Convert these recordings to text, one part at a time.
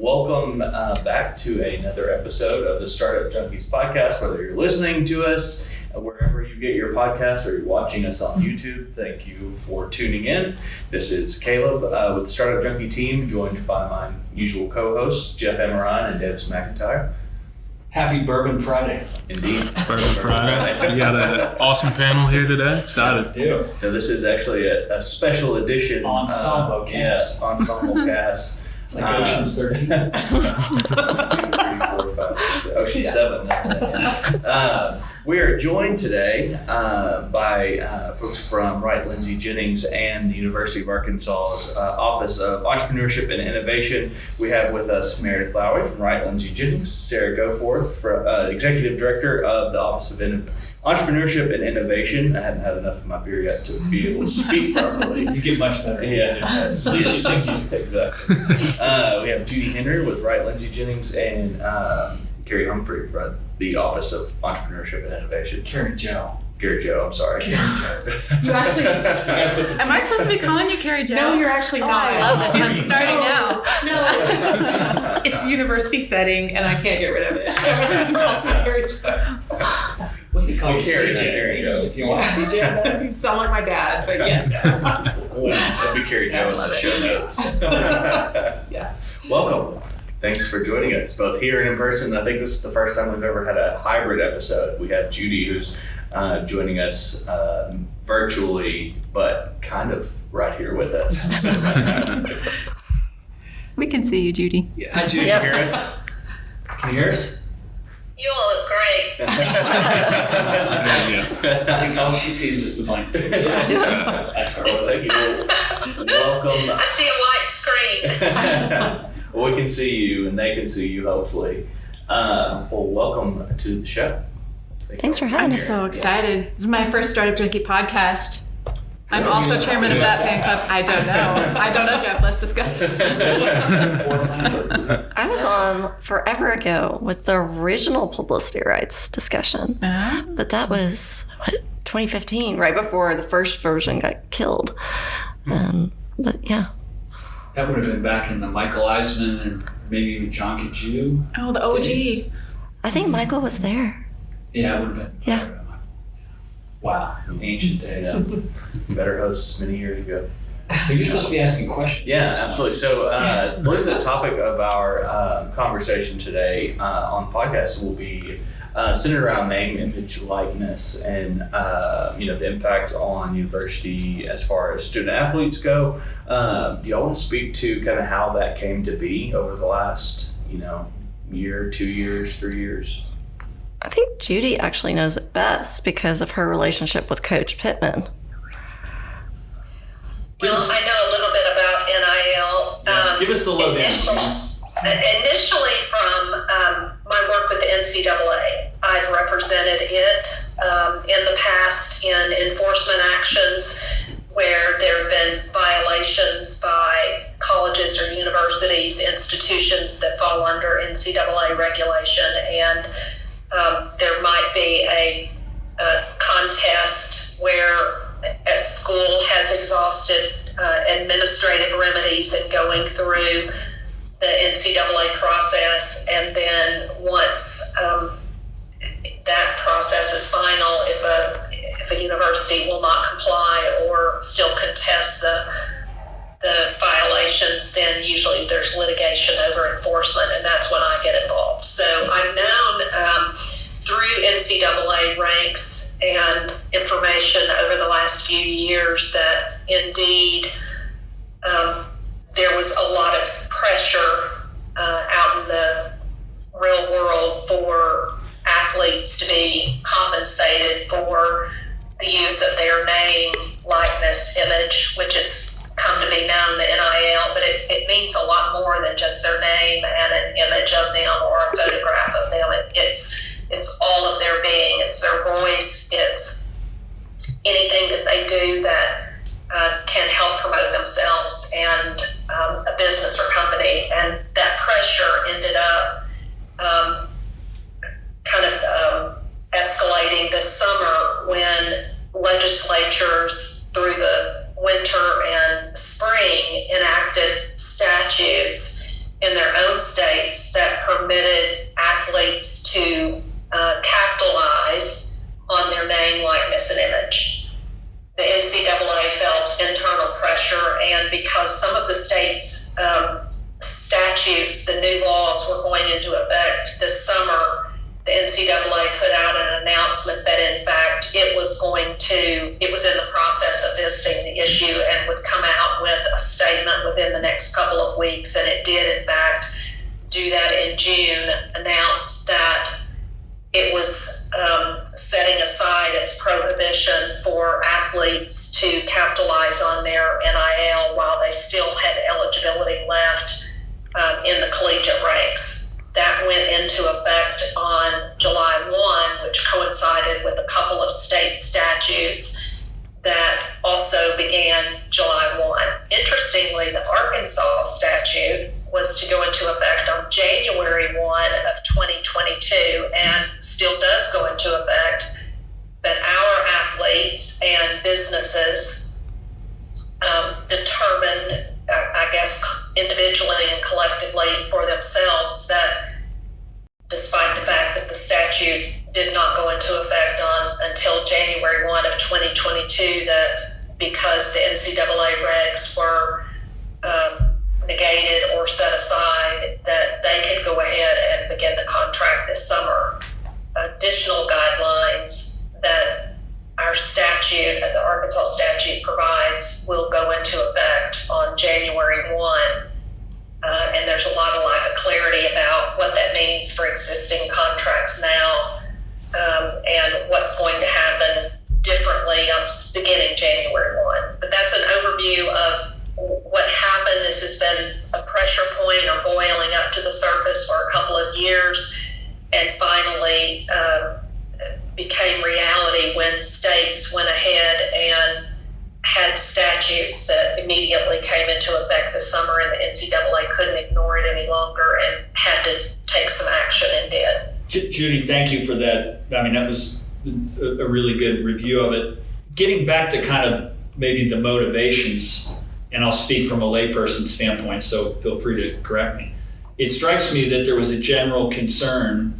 welcome back to another episode of the Startup Junkies podcast. Whether you're listening to us wherever you get your podcast or you're watching us on YouTube, thank you for tuning in. This is Caleb with the Startup Junkie team, joined by my usual co-hosts, Jeff Amerine and Davis McEntire. Happy Bourbon Friday. Indeed. Bourbon Friday. We got an awesome panel here today. Excited. So this is actually a special edition. Ensemble cast. Yes, ensemble cast. It's like Ocean's 13. 2, 3, 4, 5, 6, Ocean's 7. That's it. We are joined today by folks from Wright, Lindsey, Jennings, and the University of Arkansas's Office of Entrepreneurship and Innovation. We have with us Meredith Lowry from Wright, Lindsey, Jennings, Sarah Goforth, Executive Director of the Office of Entrepreneurship and Innovation. I hadn't had enough of my beer yet to be able to speak properly. You get much better. Yeah, Yes. Thank you. Exactly. We have Judy with Wright, Lindsey, Jennings, and Cari Humphry from the Office of Entrepreneurship and Innovation. Cari Jo, I'm sorry. Cari Jo. You actually, am I supposed to be calling you Cari Jo? No, you're actually not. I love this. I'm starting now. No, it's university setting, and I can't get rid of it. So everyone calls me Cari Jo. We can call you Cari CJ. Jo. If you want CJ. You sound like my dad, but yes. Well, that'd be Cari Jo in the show notes. Yeah. Welcome. Thanks for joining us, both here and in person. I think this is the first time we've ever had a hybrid episode. We have Judy, who's joining us virtually, but kind of right here with us. We can see you, Judy. Yeah. Hi, Judy. Can you hear us? Can you hear us? You all look great. I think all she sees is the blank. That's her. Well, thank you. Welcome. I see a white screen. Well, we can see you, and they can see you, hopefully. Well, welcome to the show. Thanks for having me. I'm so excited. This is my first Startup Junkie podcast. I'm also chairman of that fan club. I don't know, Jeff. Let's discuss. I was on forever ago with the original publicity rights discussion. But that was, 2015, right before the first version got killed. But yeah. That would have been back in the Michael Eisman and maybe even John Kaju. Oh, the OG. days. I think Michael was there. Yeah, it would have been. Yeah. Wow, ancient days. Yeah. Better hosts many years ago. So you're supposed to be asking questions. Yeah, absolutely. So I believe the topic of our conversation today on the podcast will be centered around name, image, likeness, and the impact on university as far as student athletes go. Do y'all want to speak to kind of how that came to be over the last, year, 2 years, 3 years? I think Judy actually knows it best because of her relationship with Coach Pittman. Well, I know a little bit about NIL. Give us the lowdown. Initially from my work with the NCAA, I've represented it in the past in enforcement actions where there have been violations by colleges or universities, institutions that fall under NCAA regulation, and there might be a contest where a school has exhausted administrative remedies and going through the NCAA process, and then once that process is final, if a university will not comply or still contest the violations, then usually there's litigation over enforcement, and that's when I get involved. So I've known through NCAA ranks and information over the last few years that indeed there was a lot of pressure out in the real world for athletes to be compensated for the use of their name, likeness, image, which has come to be known, the NIL, but it means a lot more than just their name and an image of them or a photograph of them. It's all of their being. It's their voice. It's anything that they do that can help promote themselves and a business or company. And that pressure ended up escalating this summer when legislatures through the winter and spring enacted statutes in their own states that permitted athletes to capitalize on their name, likeness, and image. The NCAA felt internal pressure, and because some of the states' statutes and new laws were going into effect this summer, the NCAA put out an announcement that in fact it was in the process of visiting the issue and would come out with a statement within the next couple of weeks. And it did in fact do that in June, announce that it was setting aside its prohibition for athletes to capitalize on their NIL while they still had eligibility left in the collegiate ranks. That went into effect on July 1, which coincided with a couple of state statutes that also began July 1. Interestingly, the Arkansas statute was to go into effect on January 1 of 2022 and still does go into effect, but our athletes and businesses determined, I guess, individually and collectively for themselves that despite the fact that the statute did not go into effect until January 1 of 2022, that because the NCAA regs were negated or set aside, that they could go ahead and begin the contract this summer. Additional guidelines that our statute, the Arkansas statute provides, will go into effect on January 1. And there's a lot of lack of clarity about what that means for existing contracts now and what's going to happen differently beginning January 1. But that's an overview of what happened. This has been a pressure point or boiling up to the surface for a couple of years and finally became reality when states went ahead and had statutes that immediately came into effect this summer, and the NCAA couldn't ignore it any longer and had to take some action and did. Judy, thank you for that. I mean, that was a really good review of it. Getting back to kind of maybe the motivations, and I'll speak from a layperson standpoint, so feel free to correct me. It strikes me that there was a general concern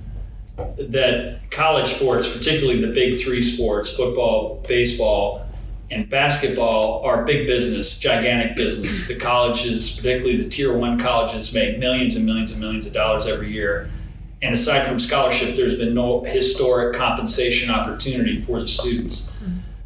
that college sports, particularly the big three sports, football, baseball, and basketball, are big business, gigantic business. The colleges, particularly the tier 1 colleges, make millions and millions and millions of dollars every year. And aside from scholarship, there's been no historic compensation opportunity for the students.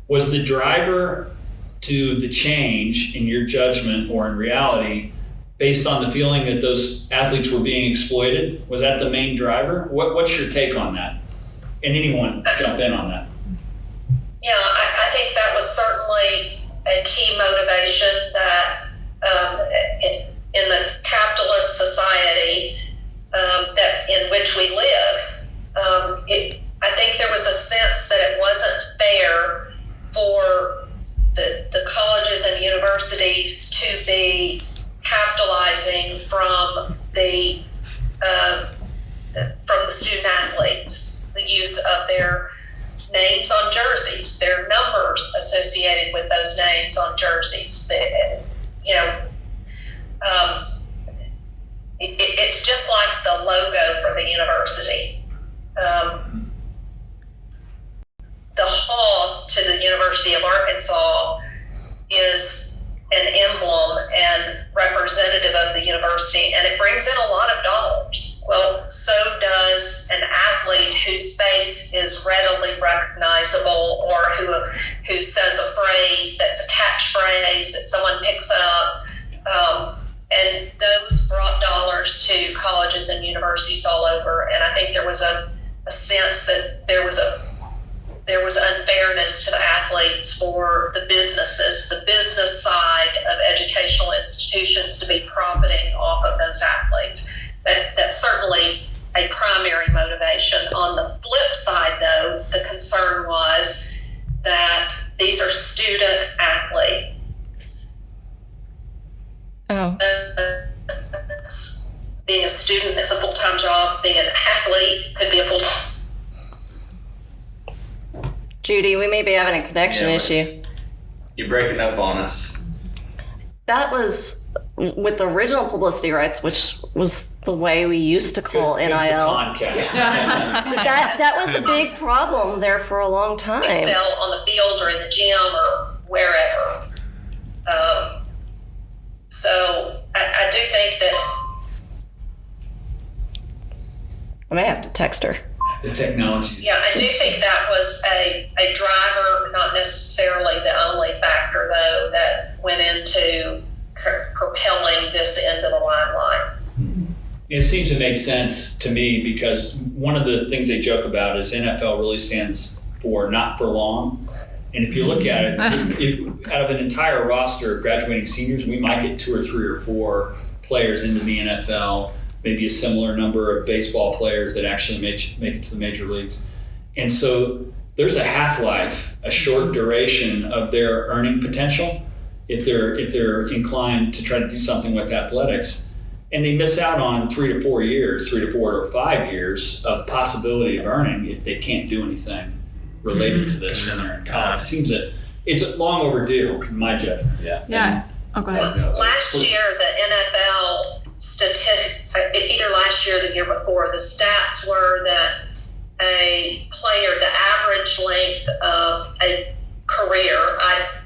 Was the driver to the change, in your judgment or in reality, based on the feeling that those athletes were being exploited? Was that the main driver? What's your take on that? And anyone jump in on that? Yeah, I think that was certainly a key motivation that in the capitalist society that in which we live, I think there was a sense that it wasn't fair for the colleges and universities to be capitalizing from the student athletes, the use of their names on jerseys, their numbers associated with those names on jerseys. It's just like the logo for the university. The hall to the University of Arkansas is an emblem and representative of the university, and it brings in a lot of dollars. Well, so does an athlete whose face is readily recognizable or who says a phrase that's a catchphrase that someone picks up. And those brought dollars to colleges and universities all over. And I think there was a sense that there was unfairness to the athletes for the businesses, the business side of educational institutions to be profiting off of those athletes. That's certainly a primary motivation. On the flip side, though, the concern was that these are student athletes. Oh. Being a student is a full-time job. Being an athlete could be a full-time. Judy, we may be having a connection issue. You're breaking up on us. That was with the original publicity rights, which was the way we used to call Good NIL. baton catch. That was a big problem there for a long time. Excel on the field or in the gym or wherever. So I do think that I may have to text her. The technologies. Yeah, I do think that was a driver, not necessarily the only factor, though, that went into propelling this into the limelight. It seems to make sense to me because one of the things they joke about is NFL really stands for not for long. And if you look at it, out of an entire roster of graduating seniors, we might get 2 or 3 or 4 players into the NFL, maybe a similar number of baseball players that actually make it to the major leagues. And so there's a half-life, a short duration of their earning potential if they're inclined to try to do something with athletics. And they miss out on 3 to 4 years, 3 to 4 or 5 years of possibility of earning if they can't do anything related to this when they're in college. It seems that it's long overdue, in my judgment. Yeah. Oh, go ahead. Last year, the NFL statistic, either last year or the year before, the stats were that a player, the average length of a career,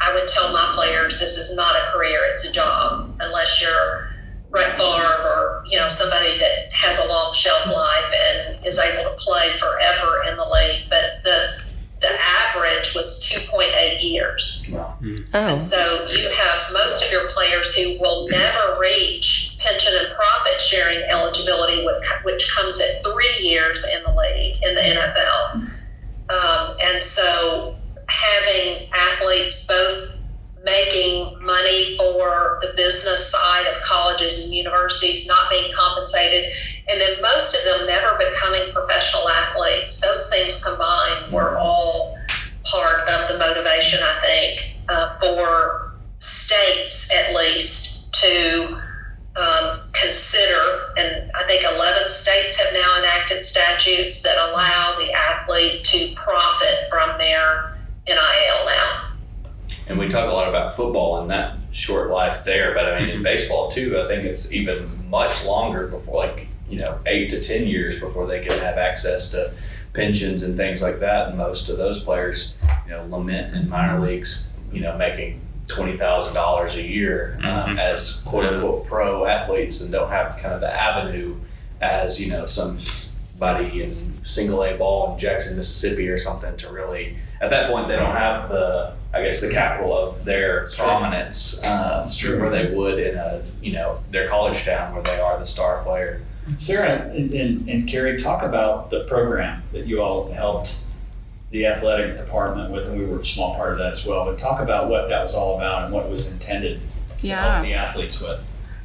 I would tell my players, this is not a career, it's a job, unless you're Brett Favre or somebody that has a long shelf life and is able to play forever in the league. But the average was 2.8 years. Wow. And so you have most of your players who will never reach pension and profit sharing eligibility, which comes at 3 years in the league, in the NFL. And so having athletes both making money for the business side of colleges and universities, not being compensated, and then most of them never becoming professional athletes. Those things combined were all part of the motivation, I think, for states at least to consider, and I think 11 states have now enacted statutes that allow the athlete to profit from their NIL now. And we talk a lot about football and that short life there, but I mean, in baseball too, I think it's even much longer before, 8 to 10 years before they can have access to pensions and things like that. And most of those players, lament in minor leagues, making $20,000 a year as quote unquote pro athletes, and don't have kind of the avenue as, somebody in single A ball in Jackson, Mississippi or something to really, at that point, they don't have the capital of their prominence where they would in their college town where they are the star player. Sarah and Cari, talk about the program that you all helped the athletic department with, and we were a small part of that as well, but talk about what that was all about and what it was intended to help the athletes with.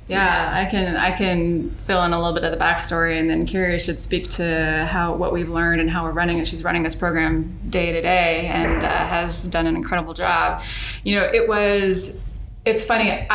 Yeah, I can fill in a little bit of the backstory, and then Cari should speak to what we've learned and how we're running it. She's running this program day to day and has done an incredible job. It's funny.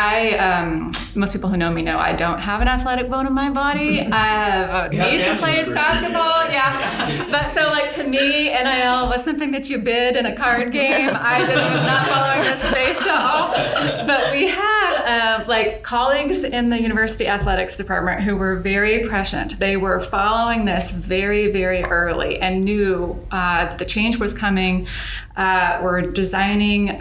Most people who know me know I don't have an athletic bone in my body. I have a niece who plays basketball. Yeah. But so to me, NIL was something that you bid in a card game. I was not following this space at all. But we had colleagues in the university athletics department who were very prescient. They were following this very, very early and knew that the change was coming. We're designing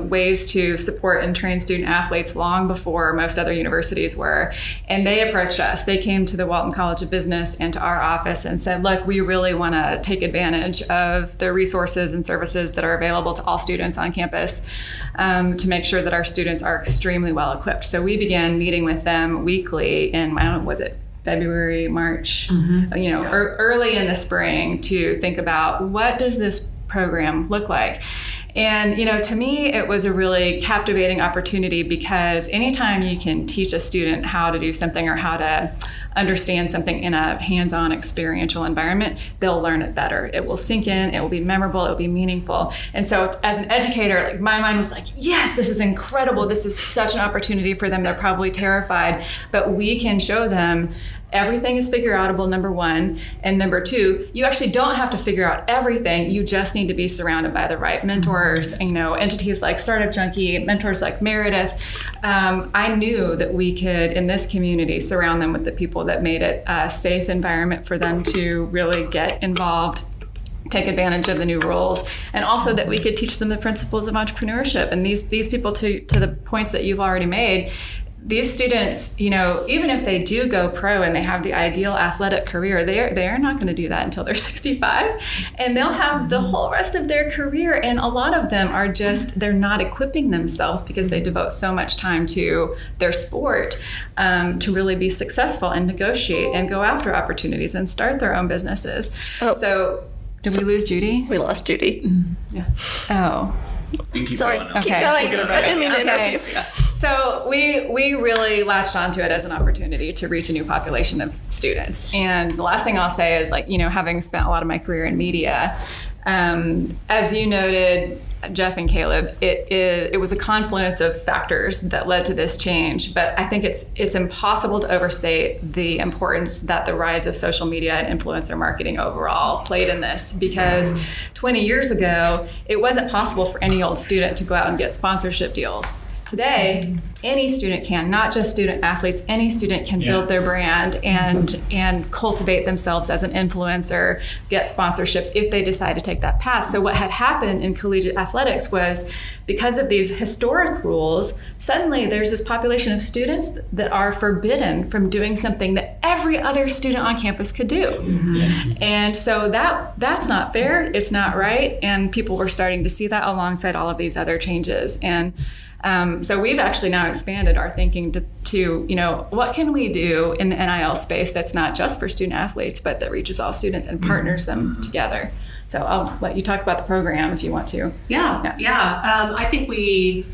ways to support and train student athletes long before most other universities were. And they approached us. They came to the Walton College of Business and to our office and said, look, we really want to take advantage of the resources and services that are available to all students on campus to make sure that our students are extremely well equipped. So we began meeting with them weekly in, February, March, early in the spring to think about what does this program look like. And, to me, it was a really captivating opportunity because anytime you can teach a student how to do something or how to understand something in a hands-on experiential environment, they'll learn it better. It will sink in, it will be memorable, it will be meaningful. And so as an educator, my mind was like, yes, this is incredible. This is such an opportunity for them. They're probably terrified, but we can show them everything is figure outable, number one. And number two, you actually don't have to figure out everything. You just need to be surrounded by the right mentors, entities like Startup Junkie, mentors like Meredith. I knew that we could, in this community, surround them with the people that made it a safe environment for them to really get involved, take advantage of the new rules, and also that we could teach them the principles of entrepreneurship. And these people, to the points that you've already made, these students, even if they do go pro and they have the ideal athletic career, they're not going to do that until they're 65, and they'll have the whole rest of their career. And a lot of them are they're not equipping themselves because they devote so much time to their sport to really be successful and negotiate and go after opportunities and start their own businesses. Did we lose Judy? We lost Judy. Yeah. Oh. You keep Sorry, going. keep Okay. going. I didn't mean to interrupt you. So we really latched onto it as an opportunity to reach a new population of students. And the last thing I'll say is, having spent a lot of my career in media, as you noted, Jeff and Caleb, it was a confluence of factors that led to this change. But I think it's impossible to overstate the importance that the rise of social media and influencer marketing overall played in this. Because 20 years ago, it wasn't possible for any old student to go out and get sponsorship deals. Today, any student can, not just student athletes, any student can build their brand and cultivate themselves as an influencer, get sponsorships if they decide to take that path. So what had happened in collegiate athletics was, because of these historic rules, suddenly there's this population of students that are forbidden from doing something that every other student on campus could do. Mm-hmm. And so that's not fair, it's not right, and people were starting to see that alongside all of these other changes. And so we've actually now expanded our thinking to what can we do in the NIL space that's not just for student athletes, but that reaches all students and partners them together. So I'll let you talk about the program if you want to. Yeah. I think we,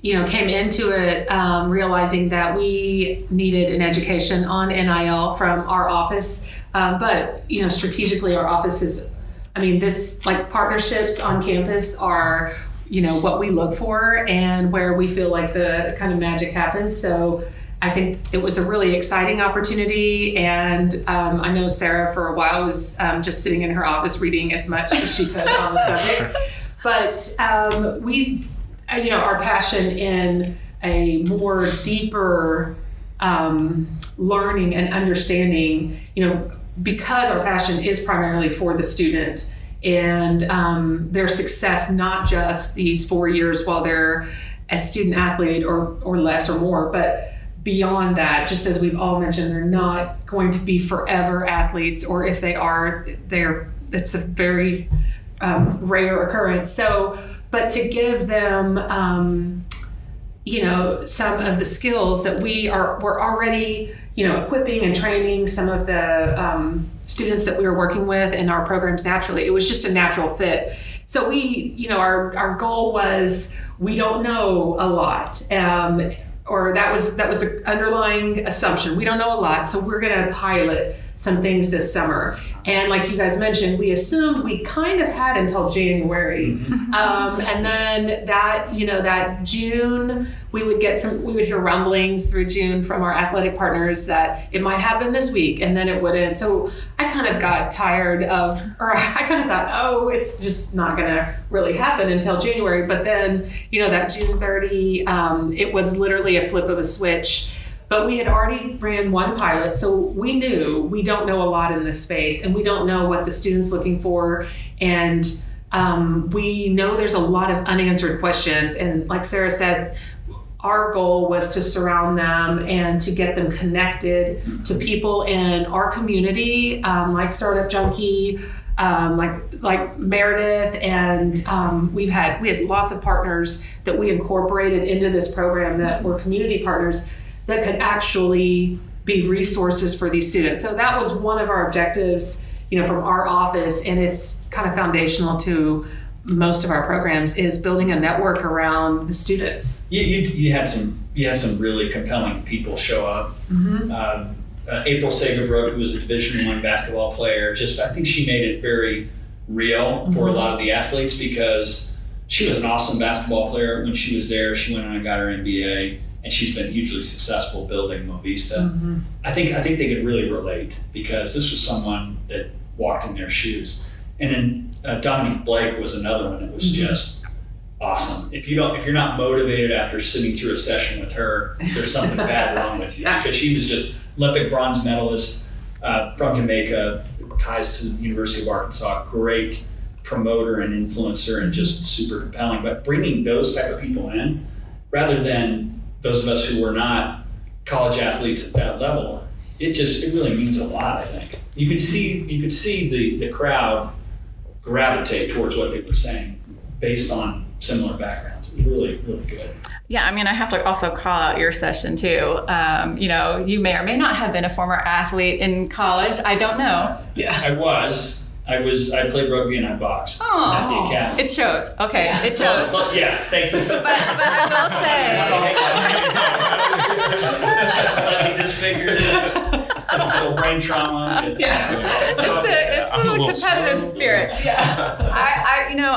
came into it realizing that we needed an education on NIL from our office. But strategically, our office is, partnerships on campus are what we look for and where we feel like the kind of magic happens. So I think it was a really exciting opportunity. And I know Sarah for a while was just sitting in her office reading as much as she could on the subject. But we, our passion in a more deeper learning and understanding, because our passion is primarily for the student and their success, not just these 4 years while they're a student athlete or less or more, but beyond that, just as we've all mentioned, they're not going to be forever athletes, or if they are, it's a very rare occurrence. So, but to give them, some of the skills that we're already, equipping and training some of the students that we were working with in our programs naturally. It was just a natural fit. So we, our goal was, we don't know a lot. Or that was the underlying assumption. We don't know a lot, so we're gonna pilot some things this summer. And like you guys mentioned, we assumed we kind of had until January. And then that June, we would hear rumblings through June from our athletic partners that it might happen this week, and then it wouldn't. So I kind of got tired I kind of thought, oh, it's just not gonna really happen until January. But then, that June 30, it was literally a flip of a switch. But we had already ran one pilot, so we knew we don't know a lot in this space, and we don't know what the student's looking for, and we know there's a lot of unanswered questions. And like Sarah said, our goal was to surround them and to get them connected to people in our community, like Startup Junkie, like Meredith, and we had lots of partners that we incorporated into this program that were community partners that could actually be resources for these students. So that was one of our objectives, from our office, and it's kind of foundational to most of our programs, is building a network around the students. You had some really compelling people show up. Mm-hmm. April Sagerbrook, who was a Division I basketball player, I think she made it very real for a lot of the athletes, because she was an awesome basketball player. When she was there, she went on and got her MBA. And she's been hugely successful building Movista. Mm-hmm. I think they could really relate, because this was someone that walked in their shoes. And then Dominique Blake was another one that was just awesome. If you're not motivated after sitting through a session with her, there's something bad wrong with you, because she was just Olympic bronze medalist from Jamaica, ties to the University of Arkansas, great promoter and influencer and just super compelling. But bringing those type of people in, rather than those of us who were not college athletes at that level, it really means a lot, I think. You could see the crowd gravitate towards what they were saying based on similar backgrounds. It was really, really good. Yeah, I mean, I have to also call out your session too. You may or may not have been a former athlete in college. I don't know. Yeah, I played rugby and I boxed at the academy. It shows. Okay, it shows. Well, yeah, thank you. But I will say, slightly disfigured, a little brain trauma. it's the competitive spirit.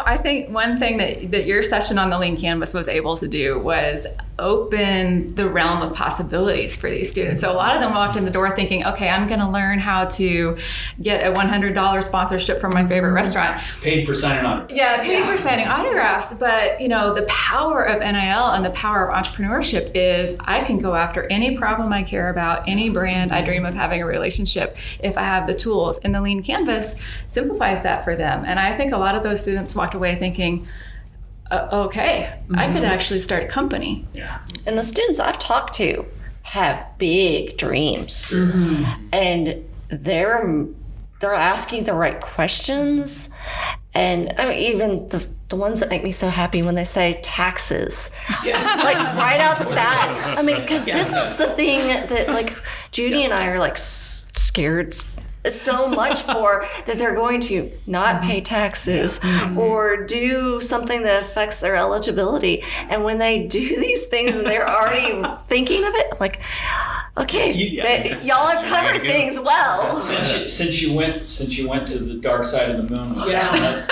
I think one thing that your session on the Lean Canvas was able to do was open the realm of possibilities for these students. So a lot of them walked in the door thinking, okay, I'm going to learn how to get a $100 sponsorship from my favorite restaurant. Paid for signing autographs. Yeah, paid for signing autographs. But, the power of NIL and the power of entrepreneurship is I can go after any problem I care about, any brand I dream of having a relationship if I have the tools. And the Lean Canvas simplifies that for them. And I think a lot of those students walked away thinking, okay, I could actually start a company. Yeah. And the students I've talked to have big dreams, and they're asking the right questions. And I mean, even the ones that make me so happy when they say taxes, like right out the bat. I mean, because this is the thing that like Judy and I are like scared so much for, that they're going to not pay taxes or do something that affects their eligibility. And when they do these things and they're already thinking of it, I'm like, okay, y'all have covered things well. Since you went to the dark side of the moon, I'll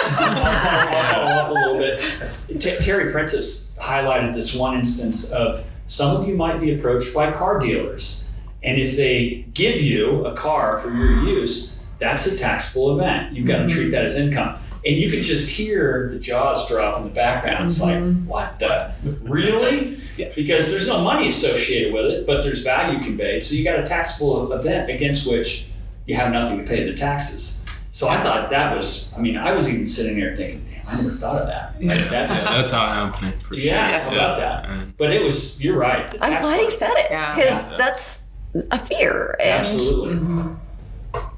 follow up a little bit. Terry Prentice highlighted this one instance of some of you might be approached by car dealers. And if they give you a car for your use, that's a taxable event. You've got to treat that as income. And you could just hear the jaws drop in the background. It's like, what the? Really? Because there's no money associated with it, but there's value conveyed. So you got a taxable event against which you have nothing to pay the taxes. So I thought that was, I was even sitting there thinking, damn, I never thought of that. Like, that's eye-opening for sure. Yeah, how about that? But it was, you're right. I'm glad he said it, because that's a fear. And absolutely. And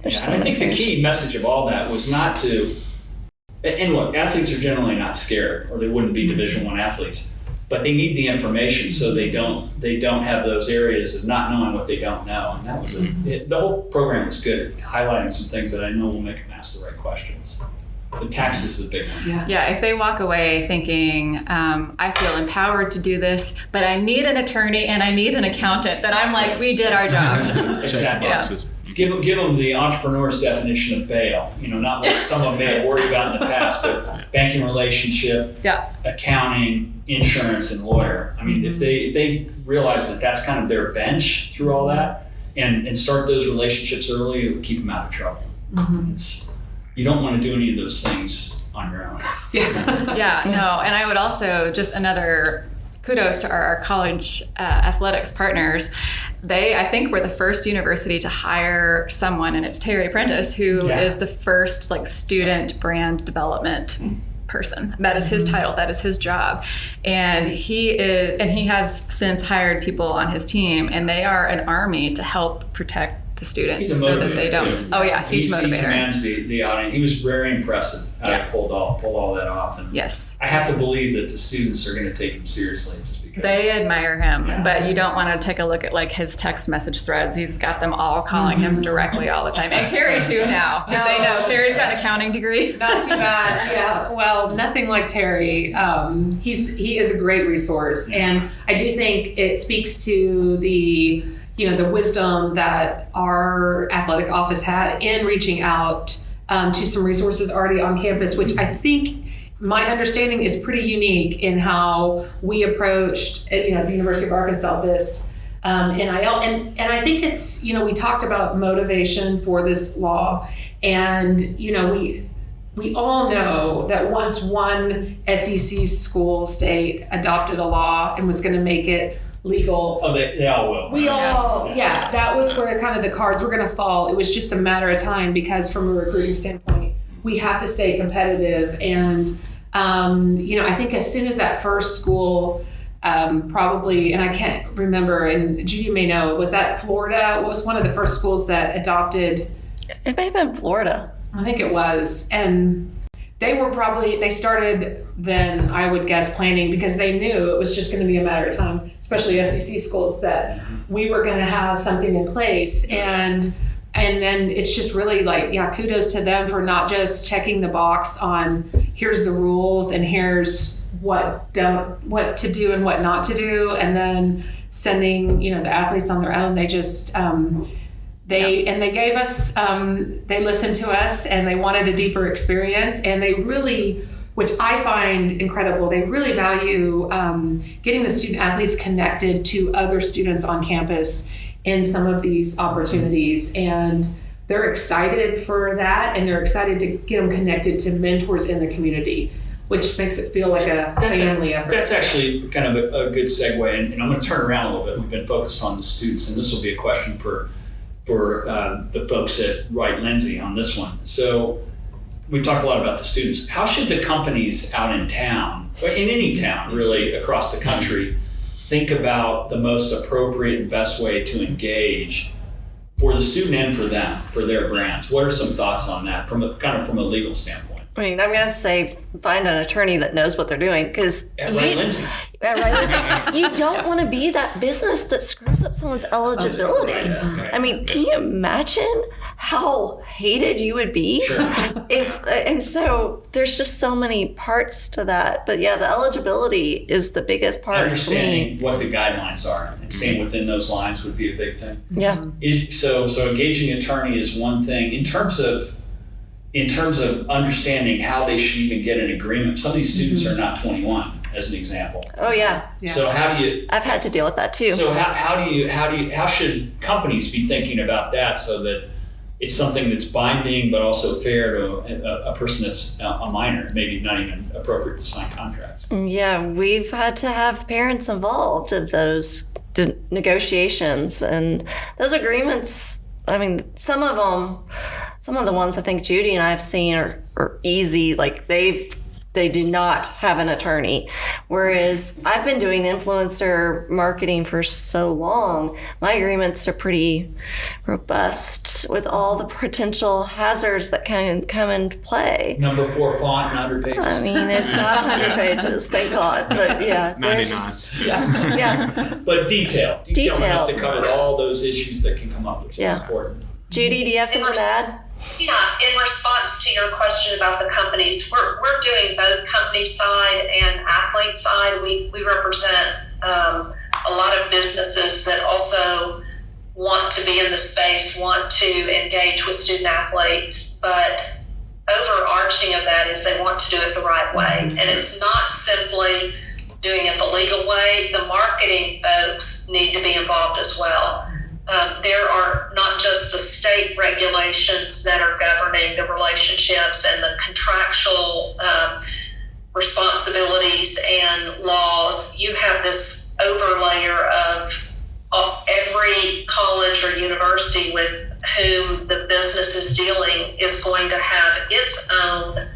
I think the key message of all that was not to, and look, athletes are generally not scared, or they wouldn't be Division I athletes, but they need the information so they don't have those areas of not knowing what they don't know. And that was the whole program was good at highlighting some things that I know will make them ask the right questions. The tax is the big one. Yeah, if they walk away thinking, I feel empowered to do this, but I need an attorney and I need an accountant, then I'm like, we did our jobs. Exactly. Give them the entrepreneur's definition of bail. Not what some of them may have worried about in the past, but banking relationship, accounting, insurance, and lawyer. If they realize that that's kind of their bench through all that, and start those relationships early, it will keep them out of trouble. You don't want to do any of those things on your own. And I would also, just another kudos to our college athletics partners. They, I think, were the first university to hire someone, and it's Terry Prentice, who is the first student brand development person. That is his title. That is his job. And he has since hired people on his team, and they are an army to help protect the students so that they don't. Too. Oh yeah, huge motivator. He commands the audience. He was very impressive how he pulled all that off. And yes, I have to believe that the students are going to take him seriously just because they admire him. But you don't want to take a look at his text message threads. He's got them all calling him directly all the time, and Cari too now, because they know Cari's got an accounting degree. Not too bad. Yeah. Well, nothing like Terry. He is a great resource, and I do think it speaks to the wisdom that our athletic office had in reaching out to some resources already on campus, which I think my understanding is pretty unique in how we approached, at the University of Arkansas, this NIL. And I think it's, we talked about motivation for this law, and, we all know that once one SEC school state adopted a law and was going to make it legal. Oh, they all will. We all, yeah, that was where kind of the cards were going to fall. It was just a matter of time because from a recruiting standpoint, we have to stay competitive. And, I think as soon as that first school, probably, and I can't remember, and Judy may know, was that Florida? What was one of the first schools that adopted? It may have been Florida. I think it was. And they started then, I would guess, planning because they knew it was just going to be a matter of time, especially SEC schools, that we were going to have something in place. And then it's just really like, kudos to them for not just checking the box on here's the rules and here's what to do and what not to do, and then sending, the athletes on their own. They just, they gave us, they listened to us and they wanted a deeper experience, and they really, which I find incredible, they really value getting the student athletes connected to other students on campus in some of these opportunities. And they're excited for that, and they're excited to get them connected to mentors in the community, which makes it feel like a family effort. That's actually kind of a good segue, and I'm going to turn around a little bit. We've been focused on the students, and this will be a question for the folks at Wright Lindsey on this one. So we talked a lot about the students. How should the companies out in town, or in any town really across the country, think about the most appropriate and best way to engage for the student and for them, for their brands? What are some thoughts on that from a legal standpoint? I mean, I'm going to say find an attorney that knows what they're doing, because Lindsey. You don't want to be that business that screws up someone's eligibility. I mean, can you imagine how hated you would be? Sure. And so there's just so many parts to that. But yeah, the eligibility is the biggest part. Understanding what the guidelines are and staying within those lines would be a big thing. Yeah. So engaging an attorney is one thing. In terms of understanding how they should even get an agreement, some of these students are not 21, as an example. Oh yeah. So how do you? I've had to deal with that too. So how should companies be thinking about that so that it's something that's binding but also fair to a person that's a minor, maybe not even appropriate to sign contracts? Yeah, we've had to have parents involved of those negotiations and those agreements. I mean, some of the ones I think Judy and I have seen are easy. Like they do not have an attorney. Whereas I've been doing influencer marketing for so long, my agreements are pretty robust with all the potential hazards that can come into play. Number 4 font, 100 pages. I mean, not 100 pages, thank God. But yeah, they're 99. just, yeah. But detailed enough to cover Detailed. all those issues that can come up, which is important. Judy, do you have something to add? Yeah, in response to your question about the companies, we're doing both company side and athlete side. We represent a lot of businesses that also want to be in the space, want to engage with student athletes, but overarching of that is they want to do it the right way. And it's not simply doing it the legal way. The marketing folks need to be involved as well. There are not just the state regulations that are governing the relationships and the contractual responsibilities and laws. You have this overlayer of every college or university with whom the business is dealing is going to have its own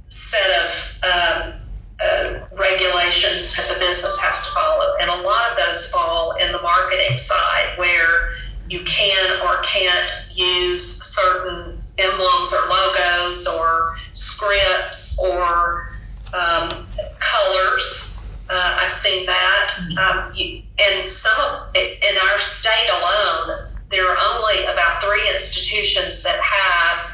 set of regulations that the business has to follow. And a lot of those fall in the marketing side, where you can or can't use certain emblems or logos or scripts or colors. I've seen that. And in our state alone, there are only about 3 institutions that have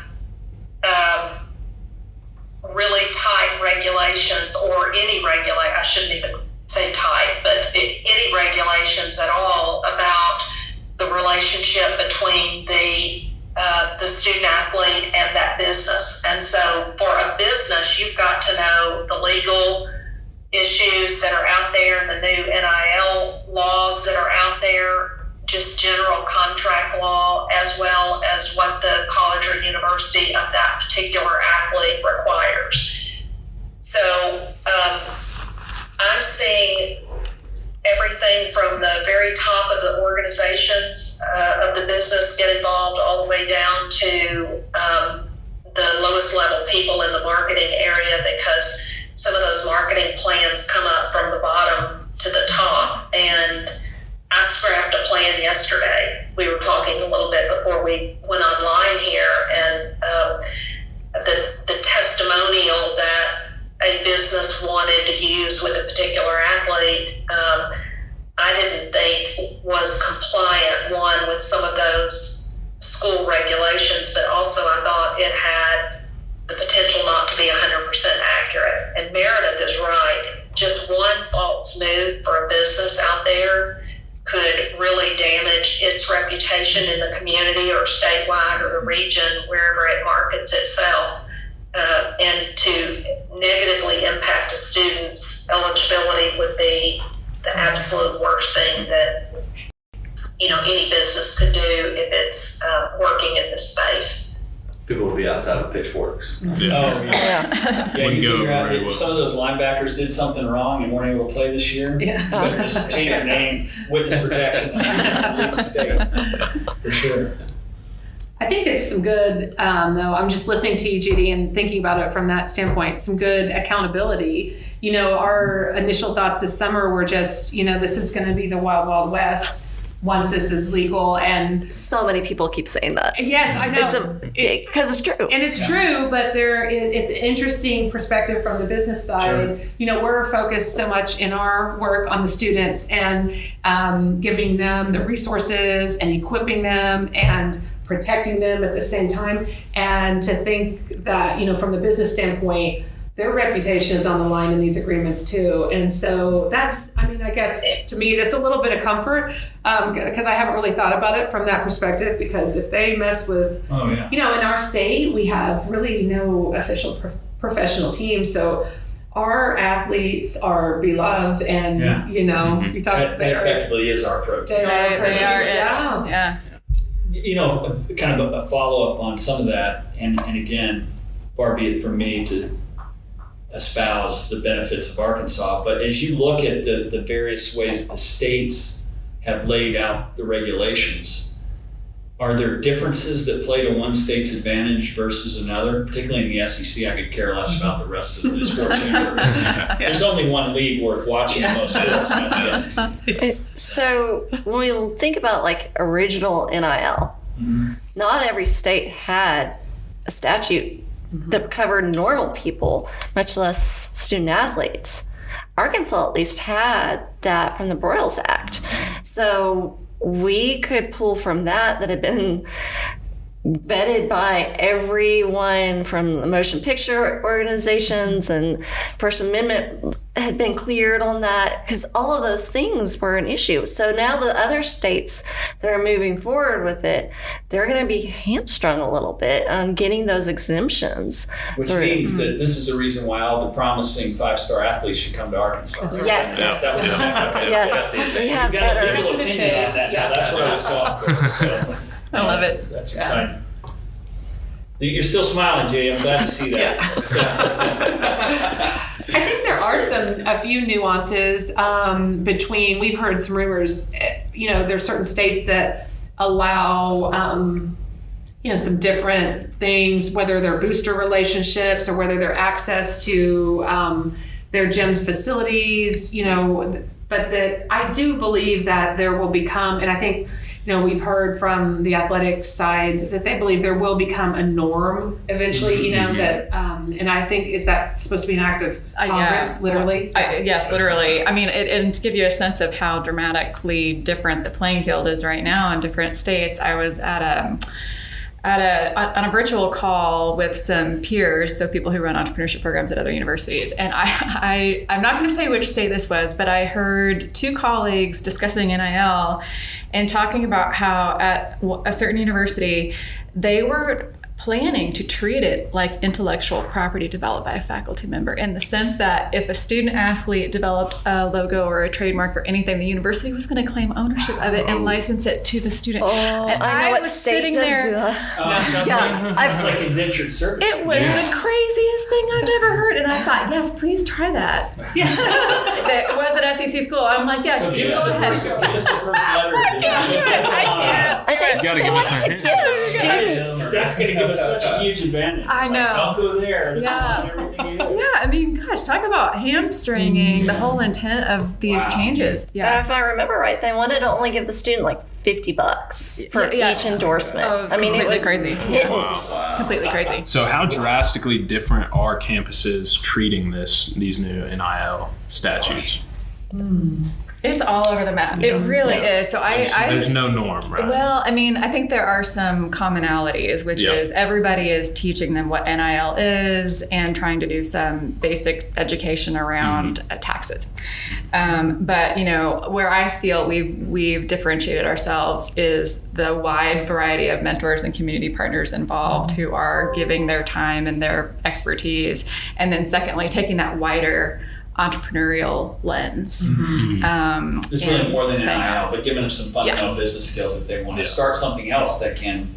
really tight regulations, or any I shouldn't even say tight, but any regulations at all about the relationship between the student athlete and that business. And so for a business, you've got to know the legal issues that are out there, the new NIL laws that are out there, just general contract law, as well as what the college or university of that particular athlete requires. So I'm seeing every everything from the very top of the organizations of the business get involved all the way down to the lowest level people in the marketing area, because some of those marketing plans come up from the bottom to the top. And I scrapped a plan yesterday. We were talking a little bit before we went online here, and the testimonial that a business wanted to use with a particular athlete, I didn't think was compliant, one, with some of those school regulations, but also I thought it had the potential not to be 100% accurate. And Meredith is right. Just one false move for a business out there could really damage its reputation in the community or statewide or the region, wherever it markets itself. And to negatively impact a student's eligibility would be the absolute worst thing that any business could do if it's working in this space. People will be outside with pitchforks. Oh, yeah. Wouldn't You go figure out very if well. some of those linebackers did something wrong and weren't able to play this year, Yeah. you better just change your name, witness protection, leave the state, for sure. I think it's some good, though. I'm just listening to you, Judy, and thinking about it from that standpoint, some good accountability. Our initial thoughts this summer were just, this is going to be the wild, wild west once this is legal. And So many people keep saying that. yes, I know. It's because it's true. And it's true, but it's an interesting perspective from the business side. Sure. We're focused so much in our work on the students and giving them the resources and equipping them and protecting them at the same time. And to think that, from the business standpoint, their reputation is on the line in these agreements too. And so that's, I guess to me, that's a little bit of comfort because I haven't really thought about it from that perspective, because if they mess with, in our state, we have really no official professional team. So our athletes are beloved and, you talk That effectively is our approach. They are it. Yeah. Kind of a follow-up on some of that, and again, far be it from me to espouse the benefits of Arkansas, but as you look at the various ways the states have laid out the regulations, are there differences that play to one state's advantage versus another? Particularly in the SEC, I could care less about the rest of the sports universe. There's only one league worth watching in most sports, and that's the SEC. So when we think about original NIL, not every state had a statute that covered normal people, much less student athletes. Arkansas at least had that from the Broyles Act. So we could pull from that had been vetted by everyone from the motion picture organizations, and First Amendment had been cleared on that, because all of those things were an issue. So now the other states that are moving forward with it, they're going to be hamstrung a little bit on getting those exemptions. Which means that this is the reason why all the promising 5-star athletes should come to Arkansas. Right? Yes. That was okay. Yes. We have You've got a better. legal opinion on that now. That's what I was talking for. So, I love it. That's exciting. You're still smiling, Jay. I'm glad to see that. I think there are a few nuances between, we've heard some rumors, there's certain states that allow, some different things, whether they're booster relationships or whether they're access to their gyms facilities, but that I do believe that there will become, and I think, we've heard from the athletics side that they believe there will become a norm eventually, that, and I think, is that supposed to be an act of Congress, literally? Yes, literally. And to give you a sense of how dramatically different the playing field is right now in different states, I was on a virtual call with some peers, so people who run entrepreneurship programs at other universities. And I'm not going to say which state this was, but I heard two colleagues discussing NIL and talking about how at a certain university, they were planning to treat it like intellectual property developed by a faculty member, in the sense that if a student athlete developed a logo or a trademark or anything, the university was going to claim ownership of it and license it to the student. And I know what was state sitting does there. that. Sounds like indentured service. It was the craziest thing I've ever heard. And I thought, yes, please try that. It was an SEC school. I'm like, yes, So give go us the ahead. first letter. I can't. I think You gotta they give us wanted our to hint. give the students. That's going to give us such a huge advantage. I It's know. Like, don't go there. Yeah. Everything you do. Yeah, I mean, gosh, talk about hamstringing the whole intent of these changes. Yeah. If I remember right, they wanted to only give the student like $50 for Yeah. each endorsement. Oh, it was I mean, it completely was crazy. pittance. Completely crazy. So how drastically different are campuses treating these new NIL statutes? It's all over the map. It really is. So There's no norm, right? Well, I mean, I think there are some commonalities, which Yeah. is everybody is teaching them what NIL is and trying to do some basic education around taxes. But where I feel we've differentiated ourselves is the wide variety of mentors and community partners involved who are giving their time and their expertise, and then secondly, taking that wider entrepreneurial lens. It's really more than spanning NIL, off. but giving them some fundamental business skills if they want to start something else that can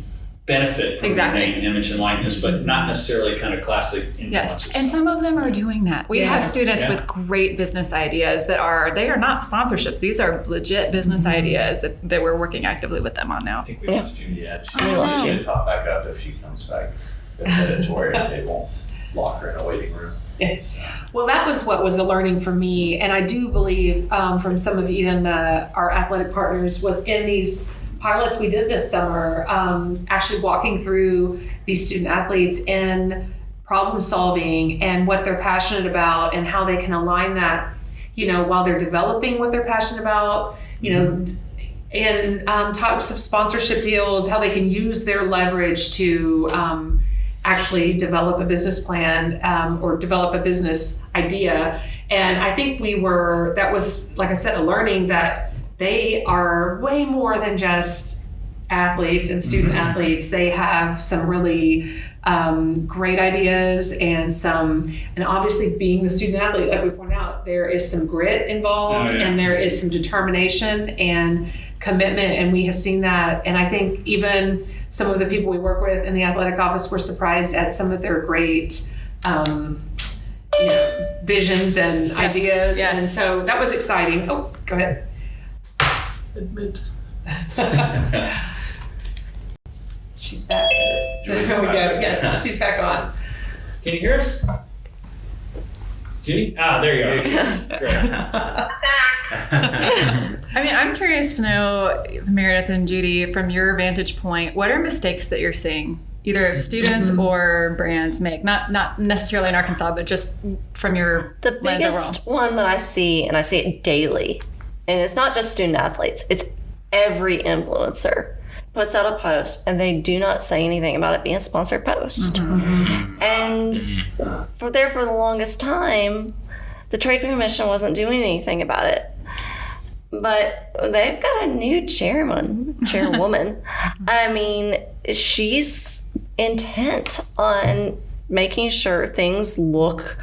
benefit from Exactly. your name, image, and likeness, but not necessarily kind of classic influencers. Yes, and some of them are doing that. We have students with great business ideas they are not sponsorships. These are legit business ideas that we're working actively with them on now. I think we lost Judy. She should pop back up if she comes back. That's editorial. They won't lock her in a waiting room. Well, that was what was a learning for me, and I do believe from some of even our athletic partners was in these pilots we did this summer, actually walking through these student athletes in problem solving and what they're passionate about and how they can align that, while they're developing what they're passionate about, in types of sponsorship deals, how they can use their leverage to actually develop a business plan or develop a business idea. And I think that was, like I said, a learning that they are way more than just athletes and student athletes. They have some really great ideas and obviously being the student athlete, like we point out, there is some grit involved and there is some determination and commitment, and we have seen that. And I think even some of the people we work with in the athletic office were surprised at some of their great visions and ideas. Yes. And so that was exciting. Oh, go ahead. Admit. She's back. There we go. Yes, she's back on. Can you hear us? Judy? There you are. Great. I mean, I'm curious to know, Meredith and Judy, from your vantage point, what are mistakes that you're seeing, either students or brands make? Not necessarily in Arkansas, but just from your The lens biggest overall. one that I see, and I see it daily, and it's not just student athletes, it's every influencer puts out a post and they do not say anything about it being a sponsored post. And for the longest time, the Trade Commission wasn't doing anything about it. But they've got a new chairwoman. I mean, she's intent on making sure things look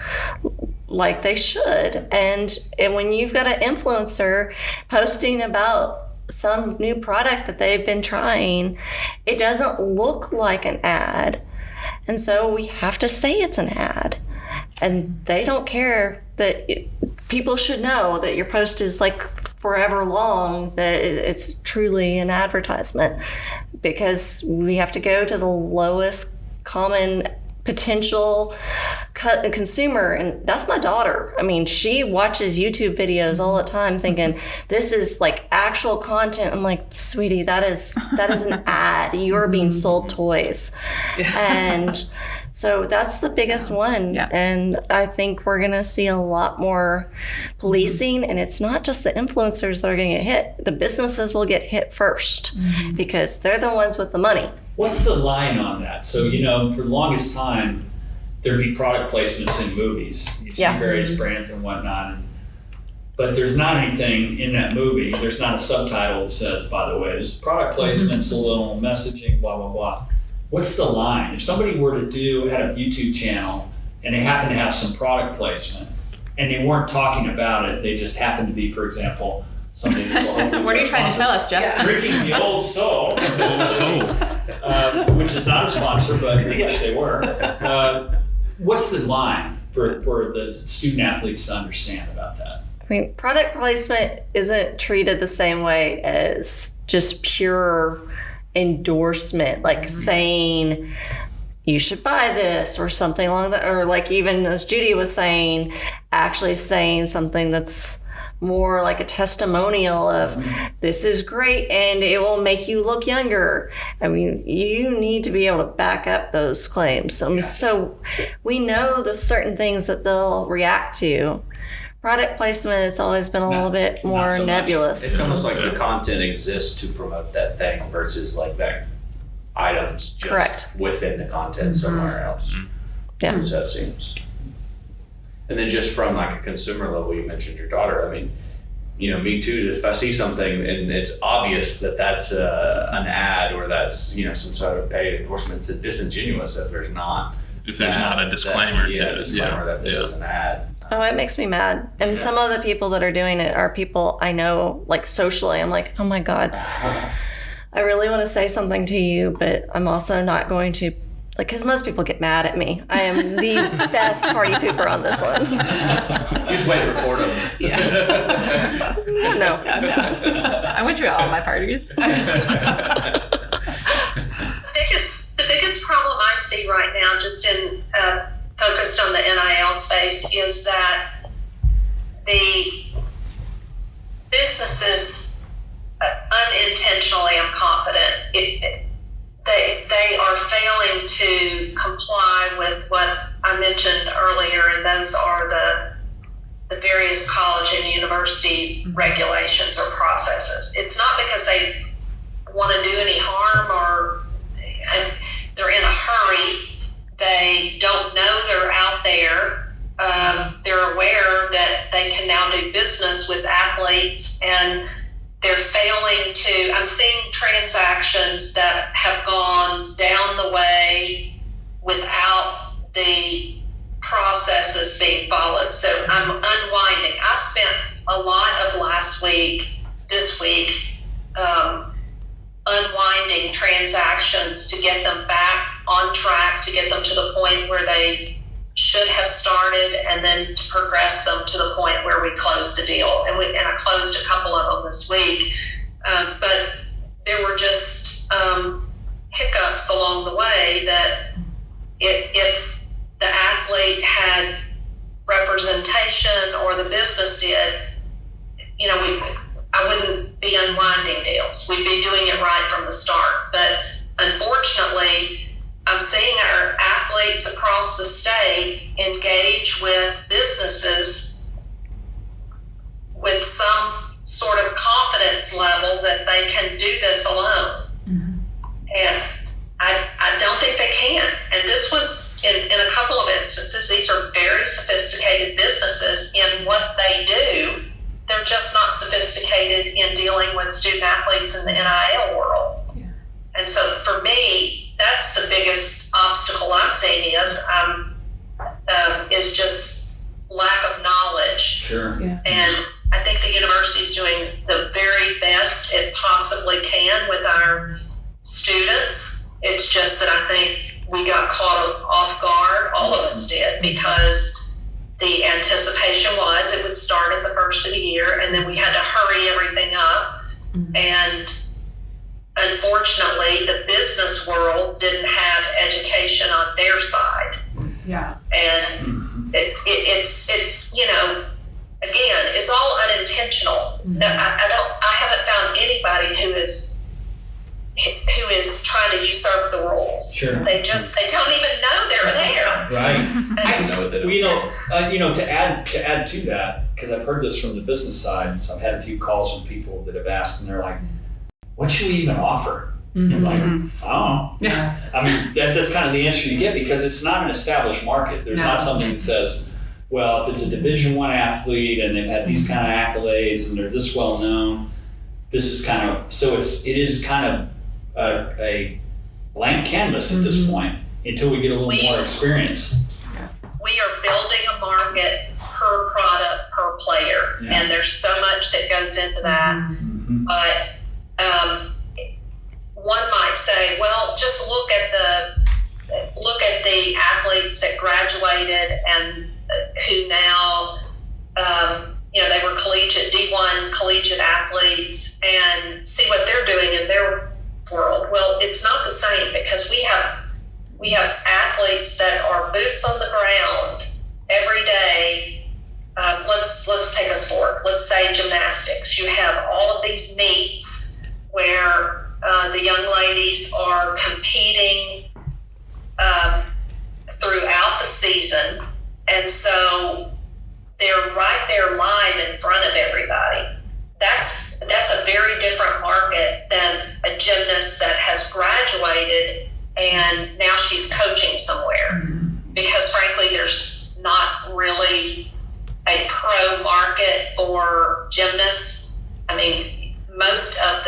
like they should. And when you've got an influencer posting about some new product that they've been trying, it doesn't look like an ad. And so we have to say it's an ad. And they don't care that people should know that your post is like forever long, that it's truly an advertisement, because we have to go to the lowest common potential consumer, and that's my daughter. I mean, she watches YouTube videos all the time thinking this is like actual content. I'm like, sweetie, that is an ad. You're being sold toys. And so that's the biggest one. Yeah. And I think we're going to see a lot more policing, and it's not just the influencers that are going to get hit. The businesses will get hit first because they're the ones with the money. What's the line on that? So, for the longest time, there'd be product placements in movies. You see various brands and whatnot. But there's not anything in that movie. There's not a subtitle that says, by the way, there's product placements, a little messaging, blah, blah, blah. What's the line? If somebody were to had a YouTube channel and they happen to have some product placement and they weren't talking about it, they just happen to be, for example, something that's What are you trying to tell us, Jeff? Drinking the old soul, which is not a sponsor, but I wish they were. what's the line for the student athletes to understand about that? I mean, product placement isn't treated the same way as just pure endorsement, like saying you should buy this or something along that, or like even as Judy was saying, actually saying something that's more like a testimonial of this is great and it will make you look younger. I mean, you need to be able to back up those claims. So we know the certain things that they'll react to. Product placement, it's always been a little bit more so nebulous. It's almost like the content exists to promote that thing versus like that items just Correct. within the content somewhere else. Yeah. So it seems. And then just from like a consumer level, you mentioned your daughter. I mean, you know, me too. If I see something and it's obvious that that's an ad or that's, you know, some sort of paid endorsement, it's disingenuous if there's not. If there's not a disclaimer to it. Disclaimer that this is an ad. Oh, it makes me mad. And some of the people that are doing it are people I know, like socially. I'm like, oh my God, I really want to say something to you, but I'm also not going to, like, because most people get mad at me. I am the best party pooper on this one. You just wait and record them. No. I went to all my parties. The biggest problem I see right now, just in focused on the NIL space, is that the businesses unintentionally, I'm confident, they are failing to comply with what I mentioned earlier, and those are the various college and university regulations or processes. It's not because they want to do any harm or they're in a hurry. They don't know they're out there. They're aware that they can now do business with athletes, and they're failing to. I'm seeing transactions that have gone down the way without the processes being followed. So I'm unwinding. I spent a lot of this week, unwinding transactions to get them back on track, to get them to the point where they should have started, and then to progress them to the point where we close the deal. And I closed a couple of them this week. But there were just hiccups along the way that if the athlete had representation or the business did, you know, I wouldn't be unwinding deals. We'd be doing it right from the start. But unfortunately, I'm seeing our athletes across the state engage with businesses with some sort of confidence level that they can do this alone. And I don't think they can. And this was, in a couple of instances, these are very sophisticated businesses in what they do. They're just not sophisticated in dealing with student athletes in the NIL world. Yeah. And so for me, that's the biggest obstacle I'm seeing is just lack of knowledge. Sure. Yeah. And I think the university is doing the very best it possibly can with our students. It's just that I think we got caught off guard, all of us did, because the anticipation was it would start at the first of the year, and then we had to hurry everything up. And unfortunately, the business world didn't have education on their side. Yeah. And it's you know, again, it's all unintentional. I haven't found anybody who is trying to usurp the rules. Sure. They don't even know they're there. Right. To add to that, because I've heard this from the business side, so I've had a few calls from people that have asked, and they're like, what should we even offer? I'm like, I don't know. Yeah. I mean, that's kind of the answer you get, because it's not an established market. There's not something that says, well, if it's a Division I athlete and they've had these kind of accolades and they're this well known, this is kind of, so it is kind of a blank canvas at this point until we get a little more experience. We are building a market per product, per player, and there's so much that goes into that. But one might say, well, just look at the athletes athletes that graduated and who now, they were collegiate, D1 collegiate athletes, and see what they're doing in their world. Well, it's not the same, because we have athletes that are boots on the ground every day. Let's take a sport. Let's say gymnastics. You have all of these meets where the young ladies are competing throughout the season, and so they're right there live in front of everybody. That's a very different market than a gymnast that has graduated and now she's coaching somewhere. Because frankly, there's not really a pro market for gymnasts. I mean, most of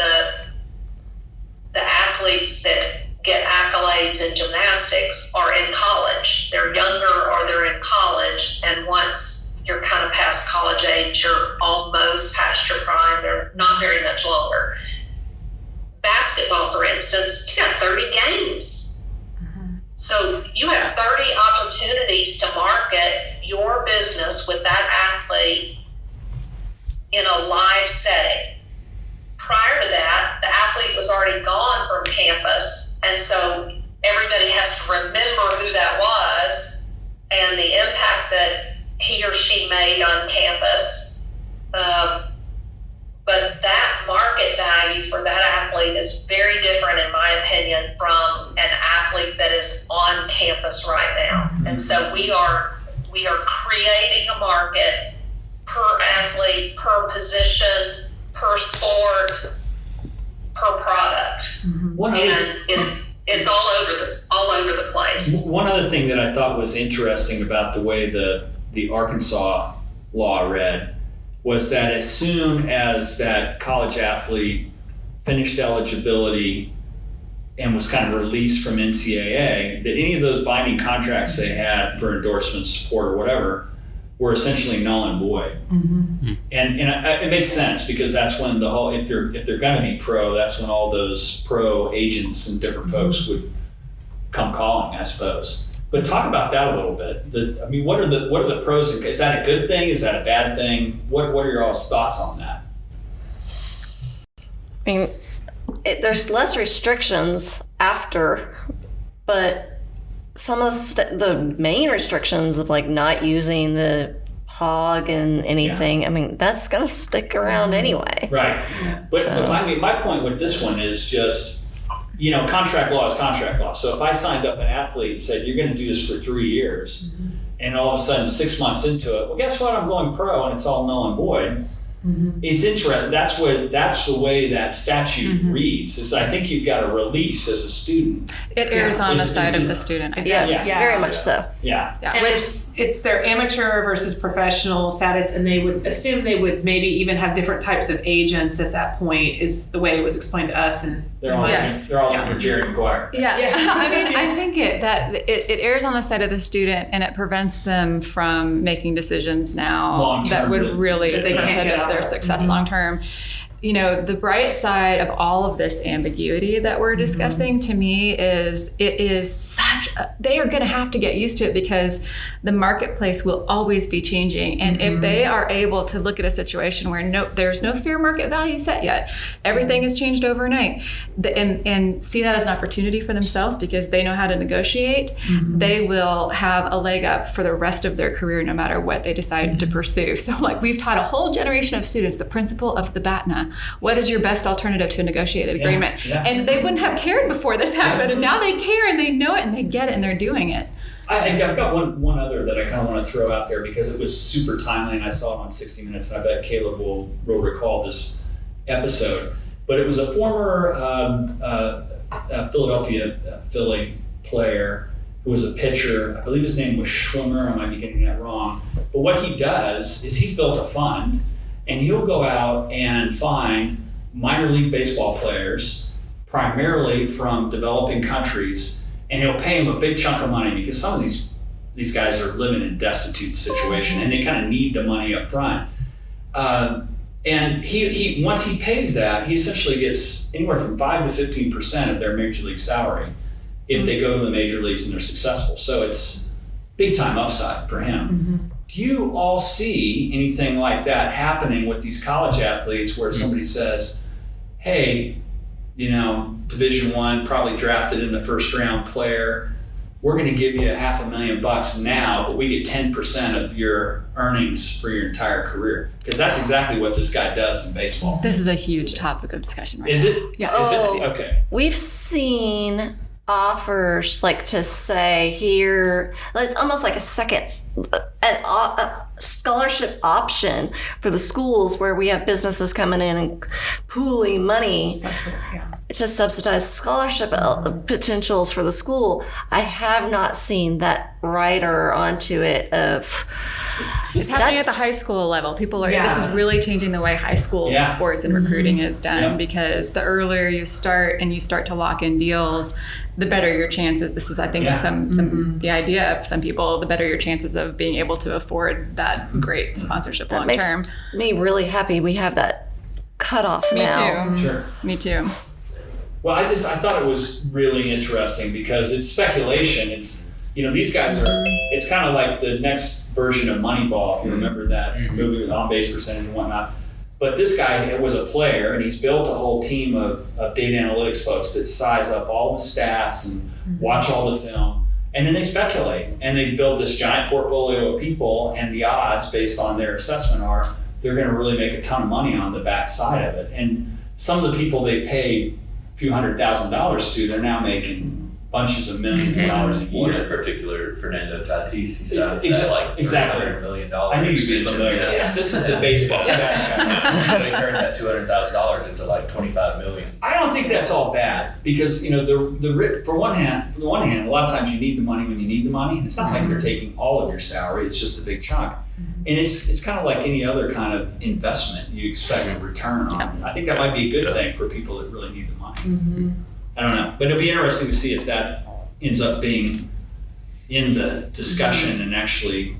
the athletes that get accolades in gymnastics are in college. They're younger or they're in college, and once you're kind of past college age, you're almost past your prime. They're not very much longer. Basketball, for instance, you got 30 games. So you have 30 opportunities to market your business with that athlete in a live setting. Prior to that, the athlete was already gone from campus, and so everybody has to remember who that was and the impact that he or she made on campus. But that market value for that athlete is very different, in my opinion, from an athlete that is on campus right now. And so we are creating a market per athlete, per position, per sport, per product. And it's all over the place. One other thing that I thought was interesting about the way the Arkansas law read was that as soon as that college athlete finished eligibility and was kind of released from NCAA, that any of those binding contracts they had for endorsement, support, or whatever were essentially null and void. And it makes sense, because that's when the whole, if they're going to be pro, that's when all those pro agents and different folks would come calling, I suppose. But talk about that a little bit. What are the pros? Is that a good thing? Is that a bad thing? What are your all's thoughts on that? I mean, there's less restrictions after, but some of the main restrictions of like not using the hog and anything, I mean, that's going to stick around anyway. Right. But I mean, my point with this one is just, contract law is contract law. So if I signed up an athlete and said, you're going to do this for 3 years, and all of a sudden 6 months into it, well, guess what? I'm going pro and it's all null and void. It's interesting. That's the way that statute reads. Is I think you've got a release as a student. It errs on the side of the student, I guess. Yes, very much so. Yeah. And it's their amateur versus professional status, and they would assume they would maybe even have different types of agents at that point, is the way it was explained to us. And they're all under Jared McGuire. Yeah. I mean, I think it errs on the side of the student, and it prevents them from making decisions now Long-term, that would really that they can't prohibit get out their of. success long term. The bright side of all of this ambiguity that we're discussing to me is they are going to have to get used to it, because the marketplace will always be changing. And if they are able to look at a situation where there's no fair market value set yet, everything has changed overnight, and see that as an opportunity for themselves because they know how to negotiate, they will have a leg up for the rest of their career, no matter what they decide to pursue. So like, we've taught a whole generation of students the principle of the BATNA. What is your best alternative to a negotiated agreement? Yeah. And they wouldn't have cared before this happened, and now they care and they know it and they get it and they're doing it. I've got one other that I kind of want to throw out there because it was super timely, and I saw it on 60 Minutes, and I bet Caleb will recall this episode. But it was a former Philadelphia Philly player who was a pitcher. I believe his name was Schwimmer. I might be getting that wrong. But what he does is he's built a fund, and he'll go out and find minor league baseball players, primarily from developing countries, and he'll pay them a big chunk of money because some of these guys are living in a destitute situation and they kind of need the money up front. And he once he pays that, he essentially gets anywhere from 5 to 15% of their major league salary if they go to the major leagues and they're successful. So big time upside for him. Do you all see anything like that happening with these college athletes where somebody says, hey, Division I, probably drafted in the first round player, we're going to give you $500,000 now, but we get 10% of your earnings for your entire career? Because that's exactly what this guy does in baseball. This is a huge topic of discussion right Is now. it? Yeah. Is Oh. it? Okay. We've seen offers like to say here, it's almost like a scholarship option for the schools where we have businesses coming in and pooling money to subsidize scholarship potentials for the school. I have not seen that rider onto it of It's happening at the high school level. People are, this is really changing the way high school sports and recruiting is done, because the earlier you start and you start to lock in deals, the better your chances. This is, I think, some the idea of some people, the better your chances of being able to afford that great sponsorship long term. Me really happy we have that cutoff Me now. too. Sure. Me too. Well, I thought it was really interesting because it's speculation. It's, these guys are, it's kind of like the next version of Moneyball, if you remember that movie with on-base percentage and whatnot. But this guy was a player, and he's built a whole team of data analytics folks that size up all the stats and watch all the film. And then they speculate, and they build this giant portfolio of people, and the odds based on their assessment are they're going to really make a ton of money on the back side of it. And some of the people they paid a few $100,000 to, they're now making bunches of millions of dollars a year. One in particular, Fernando Tatis, he signed Exactly. $300 million I knew you'd be familiar. Yeah. This is the baseball stats guy. So he turned that $200,000 into like $25 million. I don't think that's all bad because for one hand, a lot of times you need the money when you need the money. And it's not like they're taking all of your salary; it's just a big chunk. And it's kind of like any other kind of investment you expect a return on. I think that might be a good thing for people that really need the money. I don't know, but it'll be interesting to see if that ends up being in the discussion and actually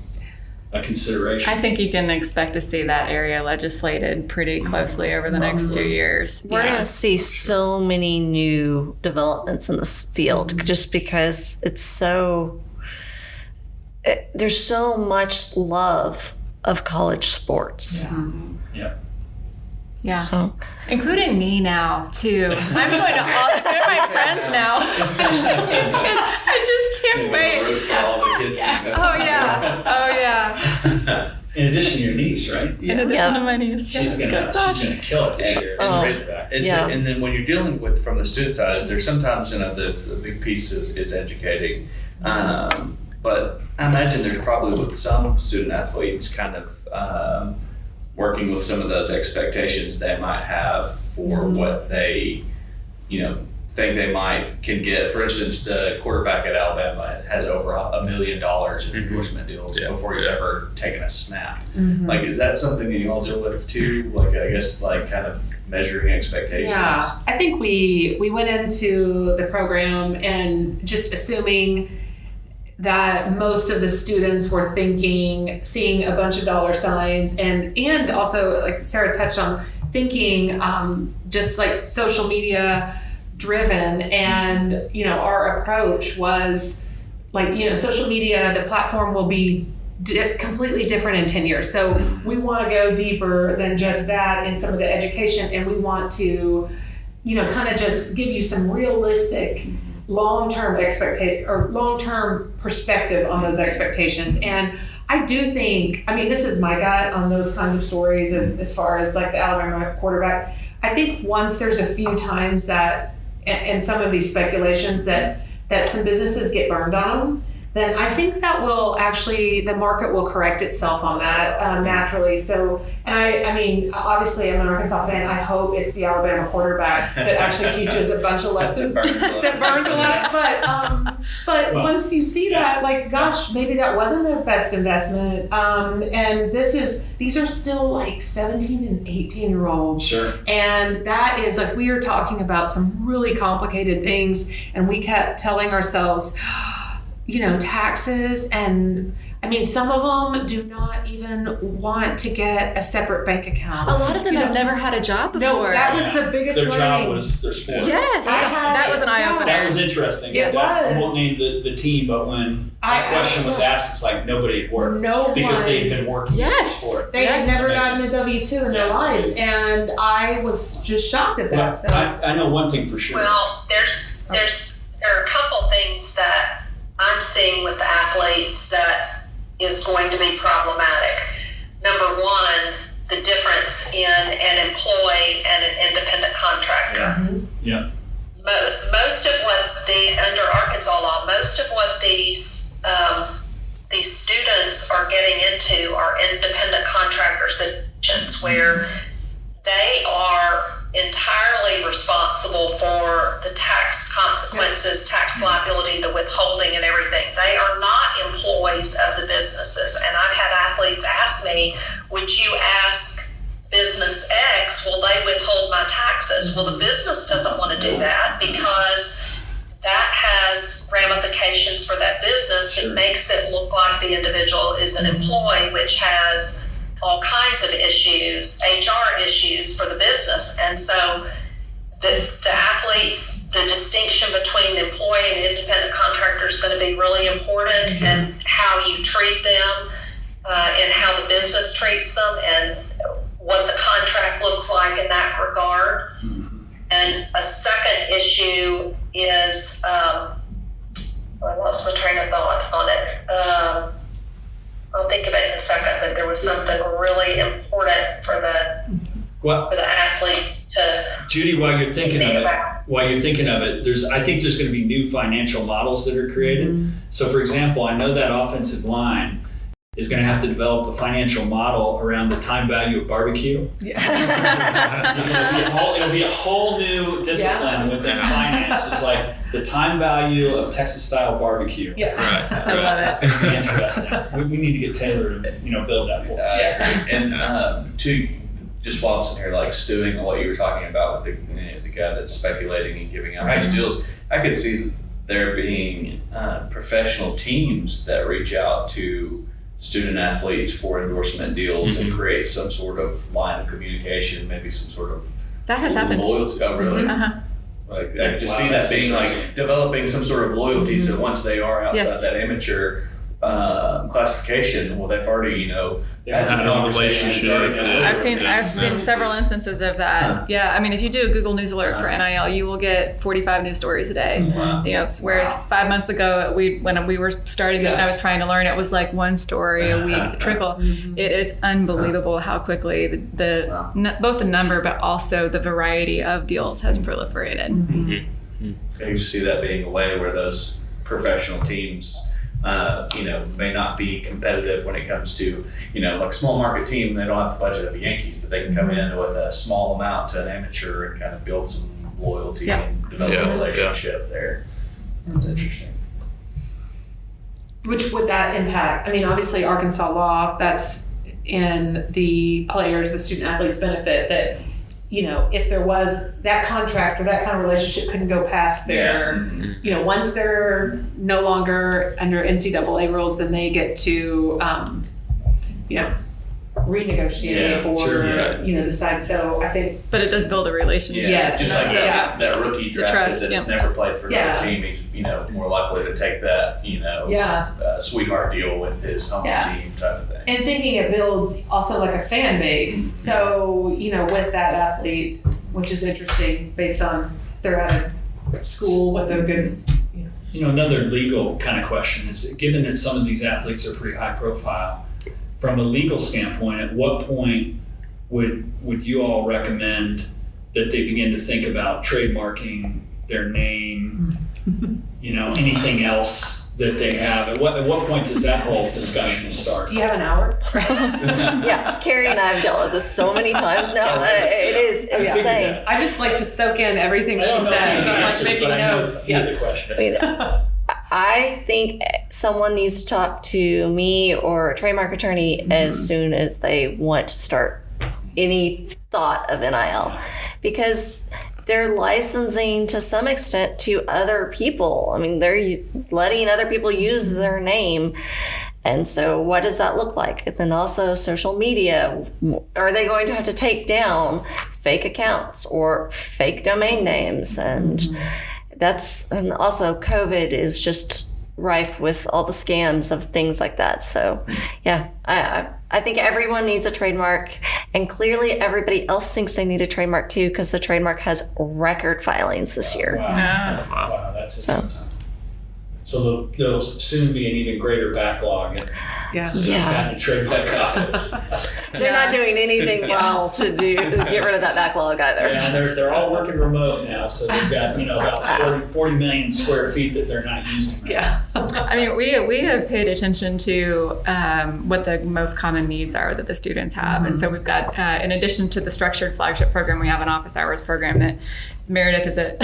a consideration. I think you can expect to see that area legislated pretty closely over the next few years. We're going to see so many new developments in this field just because it's there's so much love of college sports. Yeah. So, including me now, too. I'm going to all they're my friends now. I just can't wait. Oh, yeah. In addition to your niece, right? In addition to my niece. She's gonna kill it this year. She's a Razorback. And then when you're dealing with from the student side, there's sometimes there's the big piece is educating, but I imagine there's probably with some student athletes kind of working with some of those expectations they might have for what they think they can get. For instance, the quarterback at Alabama has over $1 million in endorsement deals before he's ever taken a snap. Like, is that something that you all deal with too? Like, I guess, like kind of measuring expectations. Yeah, I think we went into the program and just assuming that most of the students were seeing a bunch of dollar signs and also, like Sarah touched on, thinking just like social media driven. And, our approach was like, social media, the platform will be completely different in 10 years. So we want to go deeper than just that in some of the education. And we want to, kind of just give you some realistic long-term perspective on those expectations. And I do think, this is my gut on those kinds of stories, and as far as like the Alabama quarterback, I think once there's a few times that, and some of these speculations that some businesses get burned on them, then I think that will actually, the market will correct itself on that naturally. So, and I obviously I'm an Arkansas fan. I hope it's the Alabama quarterback that actually teaches a bunch of lessons that burns a lot. But once you see that, like, gosh, maybe that wasn't the best investment. And these are still like 17 and 18-year-olds. Sure. And that is like, we are talking about some really complicated things, and we kept telling ourselves, taxes, and I mean, some of them do not even want to get a separate bank account. A lot of them have never had a job before. No, that was the biggest Their learning. job was their sport. Yes, that was an eye opener. That was interesting. It I was. won't name the team, but when my question was asked, it's like nobody had worked. No Because one. they'd been working in the sport. They had never Amazing. gotten a W-2 in their Yeah, lives, absolutely. and I was just shocked at that. Well, So. I know one thing for sure. Well, there are a couple things that I'm seeing with the athletes that is going to be problematic. Number one, the difference in an employee and an independent contractor. Yeah. Most of what under Arkansas law, most of what these students are getting into are independent contractor situations where they are entirely responsible for the tax consequences, tax liability, the withholding and everything. They are not employees of the businesses. And I've had athletes ask me, would you ask business X, will they withhold my taxes? Well, the business doesn't want to do that because that has ramifications for that business. It makes it look like the individual is an employee, which has all kinds of issues, HR issues for the business. And so the athletes, the distinction between employee and independent contractor is going to be really important, and how you treat them and how the business treats them and what the contract looks like in that regard. And a second issue is, I lost my train of thought on it. I'll think of it in a second, but there was something really important for the athletes to. Judy, while you're thinking of it, I think there's going to be new financial models that are created. So, for example, I know that offensive line is going to have to develop a financial model around the time value of barbecue. It'll be a whole new discipline within finance. It's like the time value of Texas-style barbecue. Yeah. Right. That's going to be interesting. We need to get Taylor to build that for us. And to just while I'm sitting here like stewing on what you were talking about with the guy that's speculating and giving out huge deals, I could see there being professional teams that reach out to student athletes for endorsement deals and create some sort of line of communication, maybe some sort of That has happened. loyalty. Oh, really? Like I could just see that being like developing some sort of loyalty. So once they are outside that amateur classification, well, they've already had a relationship. I've seen several instances of that. Yeah, I mean, if you do a Google News alert for NIL, you will get 45 news stories a day. Whereas 5 months ago, when we were starting this and I was trying to learn, it was like one story a week, trickle. It is unbelievable how quickly both the number but also the variety of deals has proliferated. I can just see that being a way where those professional teams may not be competitive when it comes to, like a small market team. They don't have the budget of the Yankees, but they can come in with a small amount to an amateur and kind of build some loyalty and develop a relationship there. That's interesting. Which would that impact? I mean, obviously Arkansas law, that's in the players, the student athletes benefit that, if there was that contract or that kind of relationship couldn't go past their, once they're no longer under NCAA rules, then they get to, renegotiate or decide. So I think, but it does build a relationship. Yeah, just like that rookie drafted that's never played for another team. He's more likely to take that sweetheart deal with his home team type of thing. And thinking it builds also like a fan base. So with that athlete, which is interesting based on they're at a school with a good. Another legal kind of question is, given that some of these athletes are pretty high profile, from a legal standpoint, at what point would you all recommend that they begin to think about trademarking their name, anything else that they have? At what point does that whole discussion start? Do you have an hour? Yeah, Cari and I have dealt with this so many times now. It is insane. I just like to soak in everything she says. I'm like making notes. Yes. I think someone needs to talk to me or a trademark attorney as soon as they want to start any thought of NIL, because they're licensing to some extent to other people. I mean, they're letting other people use their name. And so what does that look like? And then also social media. Are they going to have to take down fake accounts or fake domain names? And and also COVID is just rife with all the scams of things like that. So yeah, I think everyone needs a trademark, and clearly everybody else thinks they need a trademark too, because the trademark has record filings this year. Wow, that's interesting. So there'll soon be an even greater backlog in the trademark office. They're not doing anything well to get rid of that backlog either. Yeah, they're all working remote now, so they've got about 40 million square feet that they're not using. Right now. I mean, we have paid attention to what the most common needs are that the students have, and so we've got in addition to the structured flagship program, we have an office hours program that Meredith is an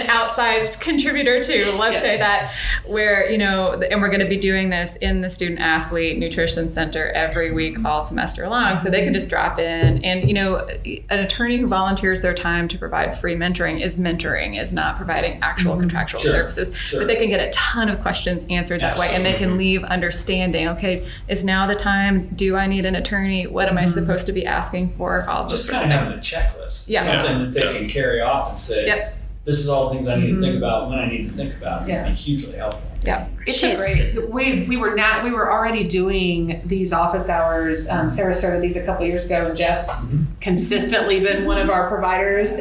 outsized contributor to, let's say that, where, and we're going to be doing this in the student athlete nutrition center every week, all semester long. So they can just drop in and, an attorney who volunteers their time to provide free mentoring is not providing actual contractual services, but they can get a ton of questions answered that way. And they can leave understanding, okay, is now the time? Do I need an attorney? What am I supposed to be asking for? All just kind of having a checklist. Yeah. Something that they can carry off and say, this is all the things I need to think about when I need to think about it. It'd be hugely helpful. Yeah, it's great. We were already doing these office hours. Sarah started these a couple years ago, and Jeff's consistently been one of our providers.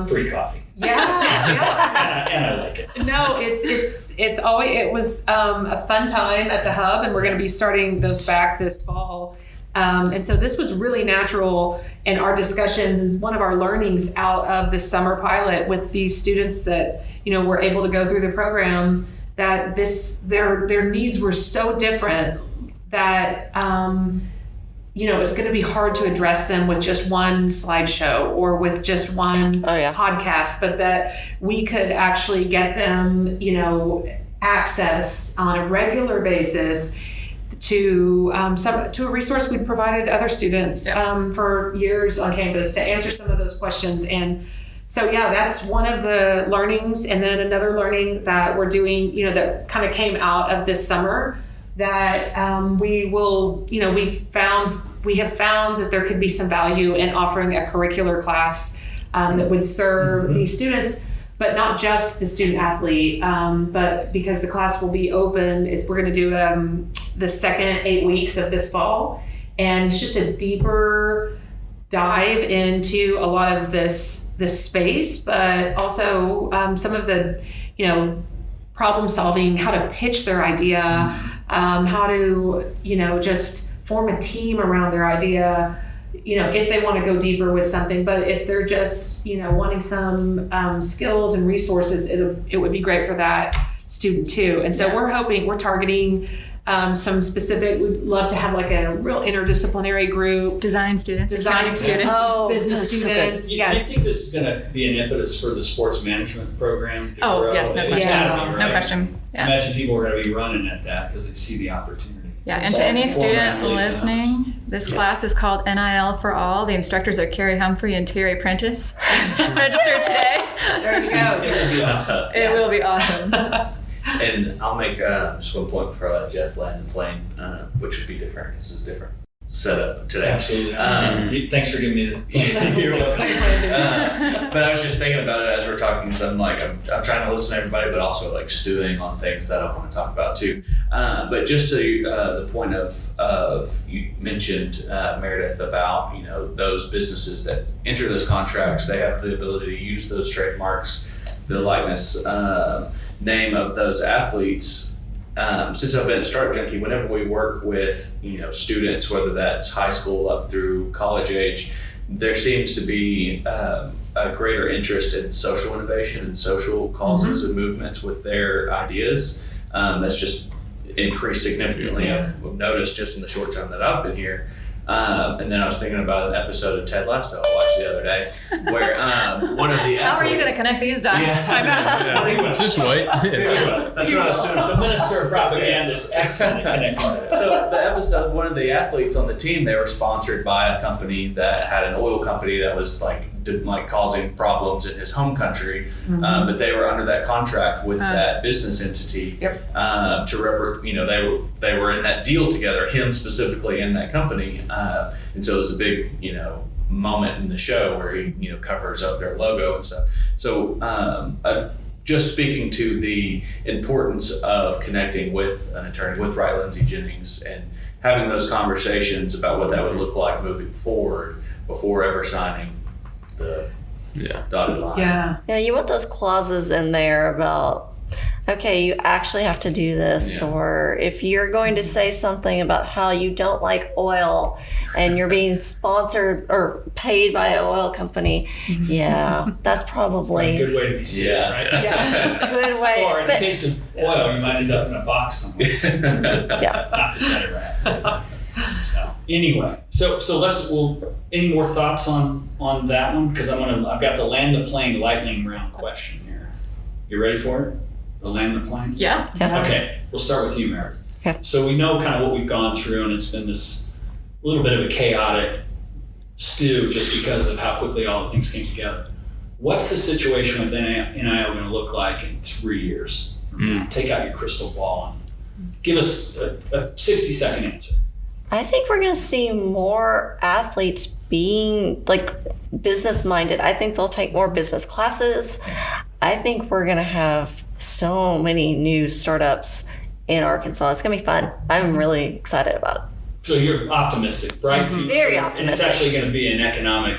Free coffee. Yeah. And I like it. No, it was a fun time at the hub, and we're going to be starting those back this fall. And so this was really natural in our discussions, and one of our learnings out of the summer pilot with these students that, were able to go through the program, that their needs were so different that, it's going to be hard to address them with just one slideshow or with just one podcast, but that we could actually get them, access on a regular basis to a resource we've provided other students for years on campus to answer some of those questions. And so, that's one of the learnings. And then another learning that we're doing, that kind of came out of this summer, that we have found that there could be some value in offering a curricular class that would serve these students, but not just the student athlete, but because the class will be open, we're going to do the second 8 weeks of this fall. And it's just a deeper dive into a lot of this space, but also some of the, problem solving, how to pitch their idea, how to, just form a team around their idea, if they want to go deeper with something. But if they're just, wanting some skills and resources, it would be great for that student too. And so we're targeting some specific, we'd love to have like a real interdisciplinary group. Design students. Business students. Do you think this is going to be an impetus for the sports management program to grow? Yes, no question. Right? No question. I imagine people are going to be running at that because they see the opportunity. Yeah, and to any student listening, this class is called NIL for All. The instructors are Cari, Humphry, and Terry Prentice. Registered today. There you go. It will be awesome. It will be awesome. And I'll make just one point before Jeff land the plane, which would be different. This is different setup today. Absolutely. Thanks for giving me the but I was just thinking about it as we're talking, because I'm trying to listen to everybody, but also like stewing on things that I want to talk about too. But just to the point of you mentioned Meredith about those businesses that enter those contracts, they have the ability to use those trademarks, the likeness, name of those athletes. Since I've been at Startup Junkie, whenever we work with students, whether that's high school up through college age, there seems to be a greater interest in social innovation and social causes and movements with their ideas. That's just increased significantly. I've noticed just in the short time that I've been here. And then I was thinking about an episode of Ted Lasso I watched the other day, where one of the how are you going to connect these dots? Just wait. That's what I assumed. The minister of propaganda is excellent at connecting. So the episode, one of the athletes on the team, they were sponsored by a company that had an oil company that was like causing problems in his home country. But they were under that contract with that business entity they were in that deal together, him specifically and that company. And so it was a big, moment in the show where he, covers up their logo and stuff. So just speaking to the importance of connecting with an attorney, with Wright, Lindsey, Jennings, and having those conversations about what that would look like moving forward before ever signing the dotted line. Yeah, you want those clauses in there about, okay, you actually have to do this, or if you're going to say something about how you don't like oil and you're being sponsored or paid by an oil company, that's probably a good way to be seen, right? Good way. Or in case of oil, you might end up in a box somewhere. Not the better rat. So anyway, so any more thoughts on that one? Because I've got the land the plane lightning round question here. You ready for it? The land the plane? Yeah. Okay, we'll start with you, Meredith. Okay. So we know kind of what we've gone through, and it's been this little bit of a chaotic stew just because of how quickly all the things came together. What's the situation with NIL going to look like in 3 years? Take out your crystal ball and give us a 60-second answer. I think we're going to see more athletes being business minded. I think they'll take more business classes. I think we're going to have so many new startups in Arkansas. It's going to be fun. I'm really excited about it. So you're optimistic, bright future. Very And optimistic. it's actually going to be an economic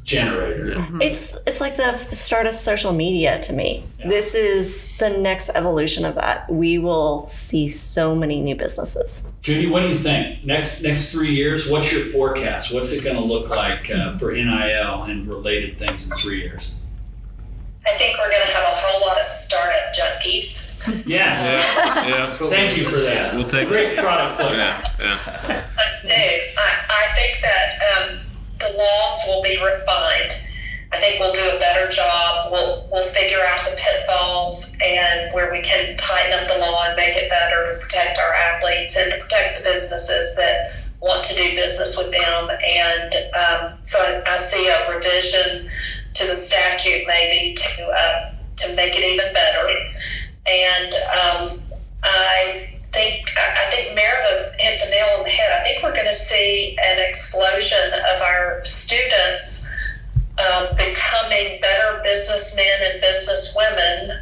generator. It's like the start of social media to me. Yeah. This is the next evolution of that. We will see so many new businesses. Judy, what do you think? Next 3 years, what's your forecast? What's it going to look like for NIL and related things in 3 years? I think we're going to have a whole lot of startup junkies. Yes. Thank you for that. We'll take Great product placement. I think that the laws will be refined. I think we'll do a better job. We'll figure out the pitfalls and where we can tighten up the law and make it better to protect our athletes and to protect the businesses that want to do business with them. And so I see a revision to the statute maybe to make it even better. And I think Meredith hit the nail on the head. I think we're going to see an explosion of our students becoming better businessmen and businesswomen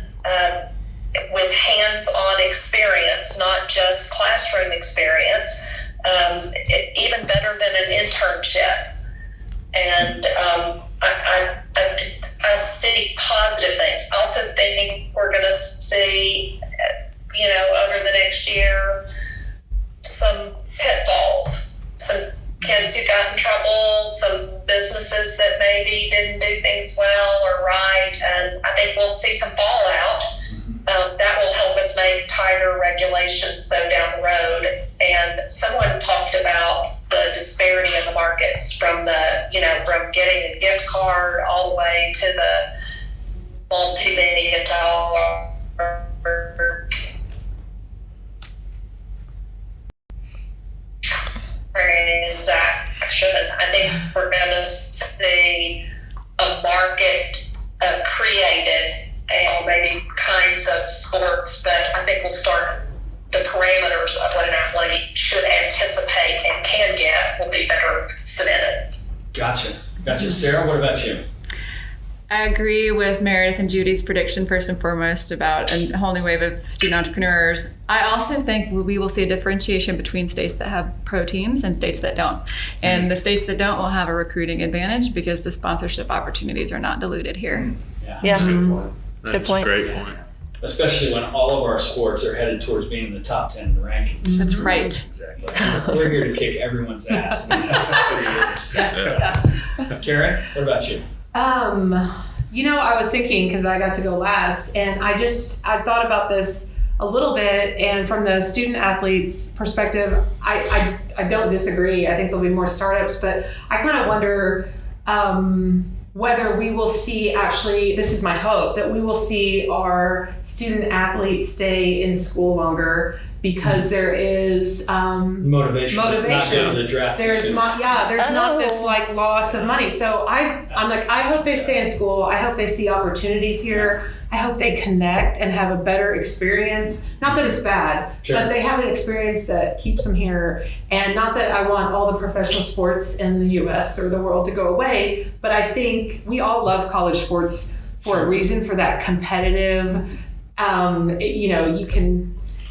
with hands-on experience, not just classroom experience, even better than an internship. And I see positive things. I also think we're going to see, over the next year, some pitfalls, some kids who got in trouble, some businesses that maybe didn't do things well or right, and I think we'll see some fallout. That will help us make tighter regulations though down the road. And someone talked about the disparity in the markets from from getting a gift card all the way to the multi-million-dollar transaction. I think we're going to see a market created and maybe kinds of sports that I think will start the parameters of what an athlete should anticipate and can get will be better cemented. Gotcha. Sarah, what about you? I agree with Meredith and Judy's prediction first and foremost about a whole new wave of student entrepreneurs. I also think we will see a differentiation between states that have pro teams and states that don't. And the states that don't will have a recruiting advantage because the sponsorship opportunities are not diluted here. Yeah. Good point. Good point. Great point. Especially when all of our sports are headed towards being in the top 10 in the rankings. That's right. Exactly. We're here to kick everyone's ass in the next 3 years. Cari, what about you? I was thinking, because I got to go last, and I've thought about this a little bit, and from the student athletes perspective, I don't disagree. I think there'll be more startups, but I kind of wonder, whether we will see, actually, this is my hope, that we will see our student athletes stay in school longer because there is Motivation. Not going to the draft. There's not this like loss of money. So I'm like, I hope they stay in school. I hope they see opportunities here. I hope they connect and have a better experience. Not that it's bad, but they have an experience that keeps them here. And not that I want all the professional sports in the U.S. or the world to go away, but I think we all love college sports for a reason, for that competitive,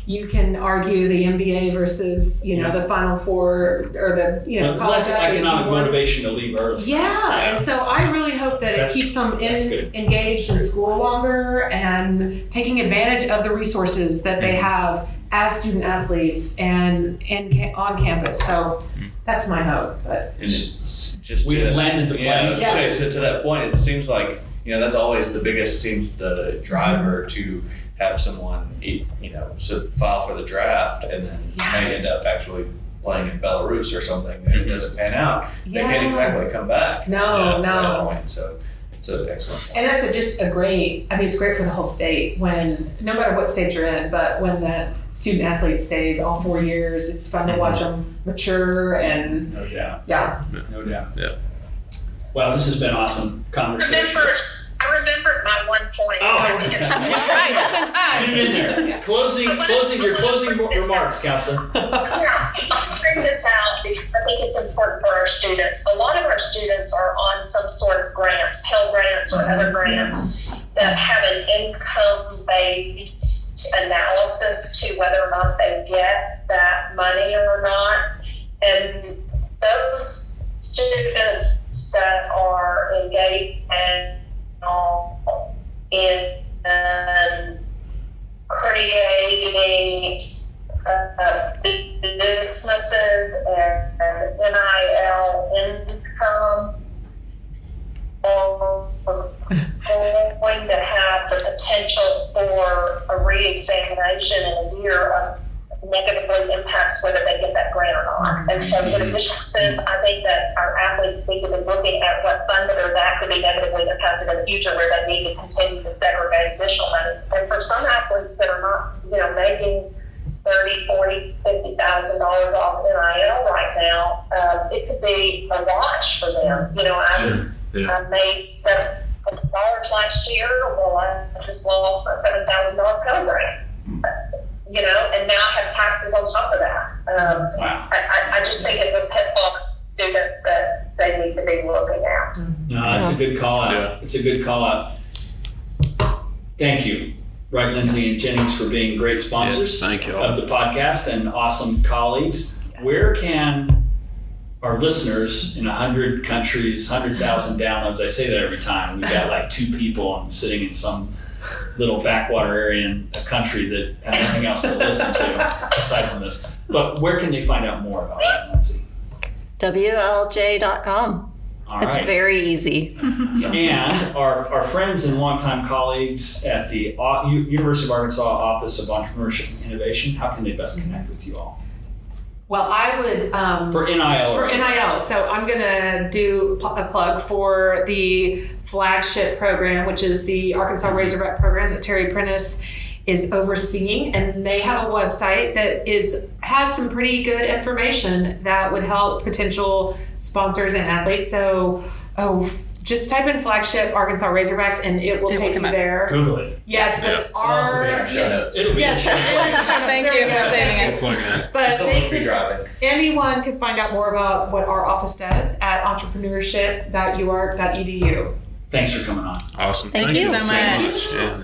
you can argue the NBA versus, the Final Four or the, less economic motivation to leave early. Yeah. And so I really hope that it keeps them engaged in school longer and taking advantage of the resources that they have as student athletes and on campus. So that's my hope. But we've landed the plane. To that point, it seems like, that's always the biggest, the driver to have someone, file for the draft and then may end up actually playing in Belarus or something and it doesn't pan out. They can't exactly come back. No. That point. So it's an excellent point. And that's it's great for the whole state when, no matter what state you're in, but when the student athlete stays all 4 years, it's fun to watch them mature and no doubt. Yeah. No doubt. Yeah. Wow, this has been awesome conversation. I remembered my one point. Right, just in time. Get it in there. Closing your closing remarks, counselor. Bring this out because I think it's important for our students. A lot of our students are on some sort of grants, Pell grants or other grants that have an income-based analysis to whether or not they get that money or not. And those students that are engaged in creating businesses and NIL income are going to have the potential for a re-examination in a year of negatively impacts whether they get that grant or not. And so in addition to this, I think that our athletes need to be looking at what funded or that could be negatively impacted in the future where they need to continue to segregate additional monies. And for some athletes that are not, making $30,000, $40,000, $50,000 off NIL right now, it could be a wash for them. I made $7,000 last year. Well, I just lost my $7,000 Pell grant. And now have taxes on top of that. Wow. I just think it's a pitfall for students that they need to be looking at. No, that's a good call out. Yeah. It's a good call out. Thank you, Wright, Lindsey, and Jennings for being great sponsors of the podcast and awesome colleagues. Where can our listeners in 100 countries, 100,000 downloads, I say that every time, we've got like 2 people sitting in some little backwater area in a country that have nothing else to listen to aside from this. But where can they find out more about that, Lindsey? WLJ.com. It's very easy. And our friends and longtime colleagues at the University of Arkansas Office of Entrepreneurship and Innovation, how can they best connect with you all? Well, I would for NIL. For NIL, so I'm gonna do a plug for the flagship program, which is the Arkansas Razorback program that Terry Prentice is overseeing, and they have a website that has some pretty good information that would help potential sponsors and athletes. So, just type in flagship Arkansas Razorbacks and it will take you there. Google it. Yes, but it'll be Thank you for saving us. But driving. Anyone can find out more about what our office does at entrepreneurship.uark.edu. Thanks for coming on. Awesome. Thank you so much. Yeah.